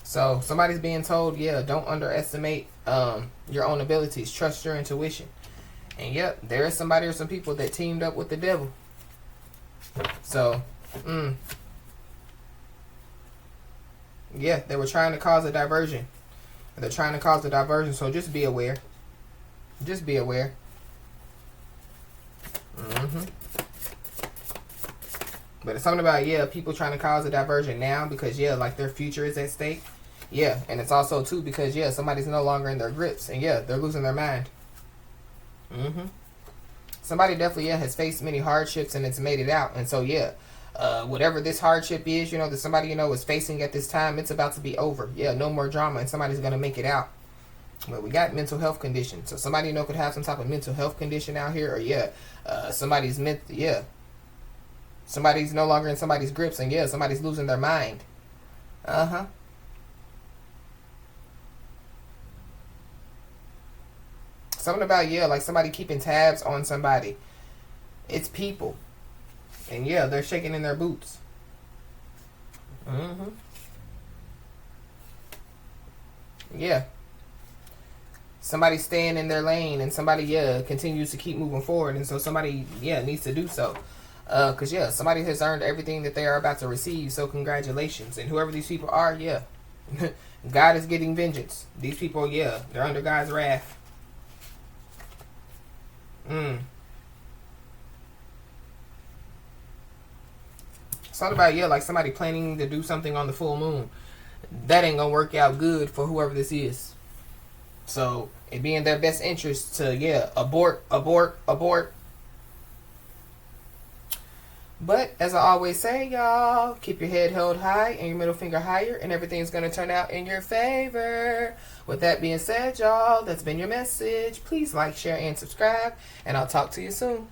So somebody's being told, yeah, don't underestimate your own abilities. Trust your intuition. And yep, there is somebody or some people that teamed up with the devil. So, yeah, they were trying to cause a diversion. They're trying to cause a diversion, so just be aware. Just be aware. But it's something about, yeah, people trying to cause a diversion now because, yeah, like their future is at stake. Yeah, and it's also, too, because, yeah, somebody's no longer in their grips. And, yeah, they're losing their mind. Somebody definitely, yeah, has faced many hardships and it's made it out. And so, yeah, whatever this hardship is, that somebody, is facing at this time, it's about to be over. Yeah, no more drama, and somebody's going to make it out. But we got mental health conditions. So somebody, could have some type of mental health condition out here. Or, yeah, somebody's somebody's no longer in somebody's grips. And, yeah, somebody's losing their mind. Something about, yeah, like somebody keeping tabs on somebody. It's people. And, yeah, they're shaking in their boots. Yeah. somebody staying in their lane, and somebody continues to keep moving forward, and so somebody needs to do so, because somebody has earned everything that they are about to receive. So congratulations. And whoever these people are, God is getting vengeance. These people, they're under God's wrath. It's not about like somebody planning to do something on the full moon. That ain't gonna work out good for whoever this is. So it be in their best interest to abort. But as I always say, y'all, keep your head held high and your middle finger higher, and everything's gonna turn out in your favor. With that being said, y'all, that's been your message. Please like, share, and subscribe, and I'll talk to you soon.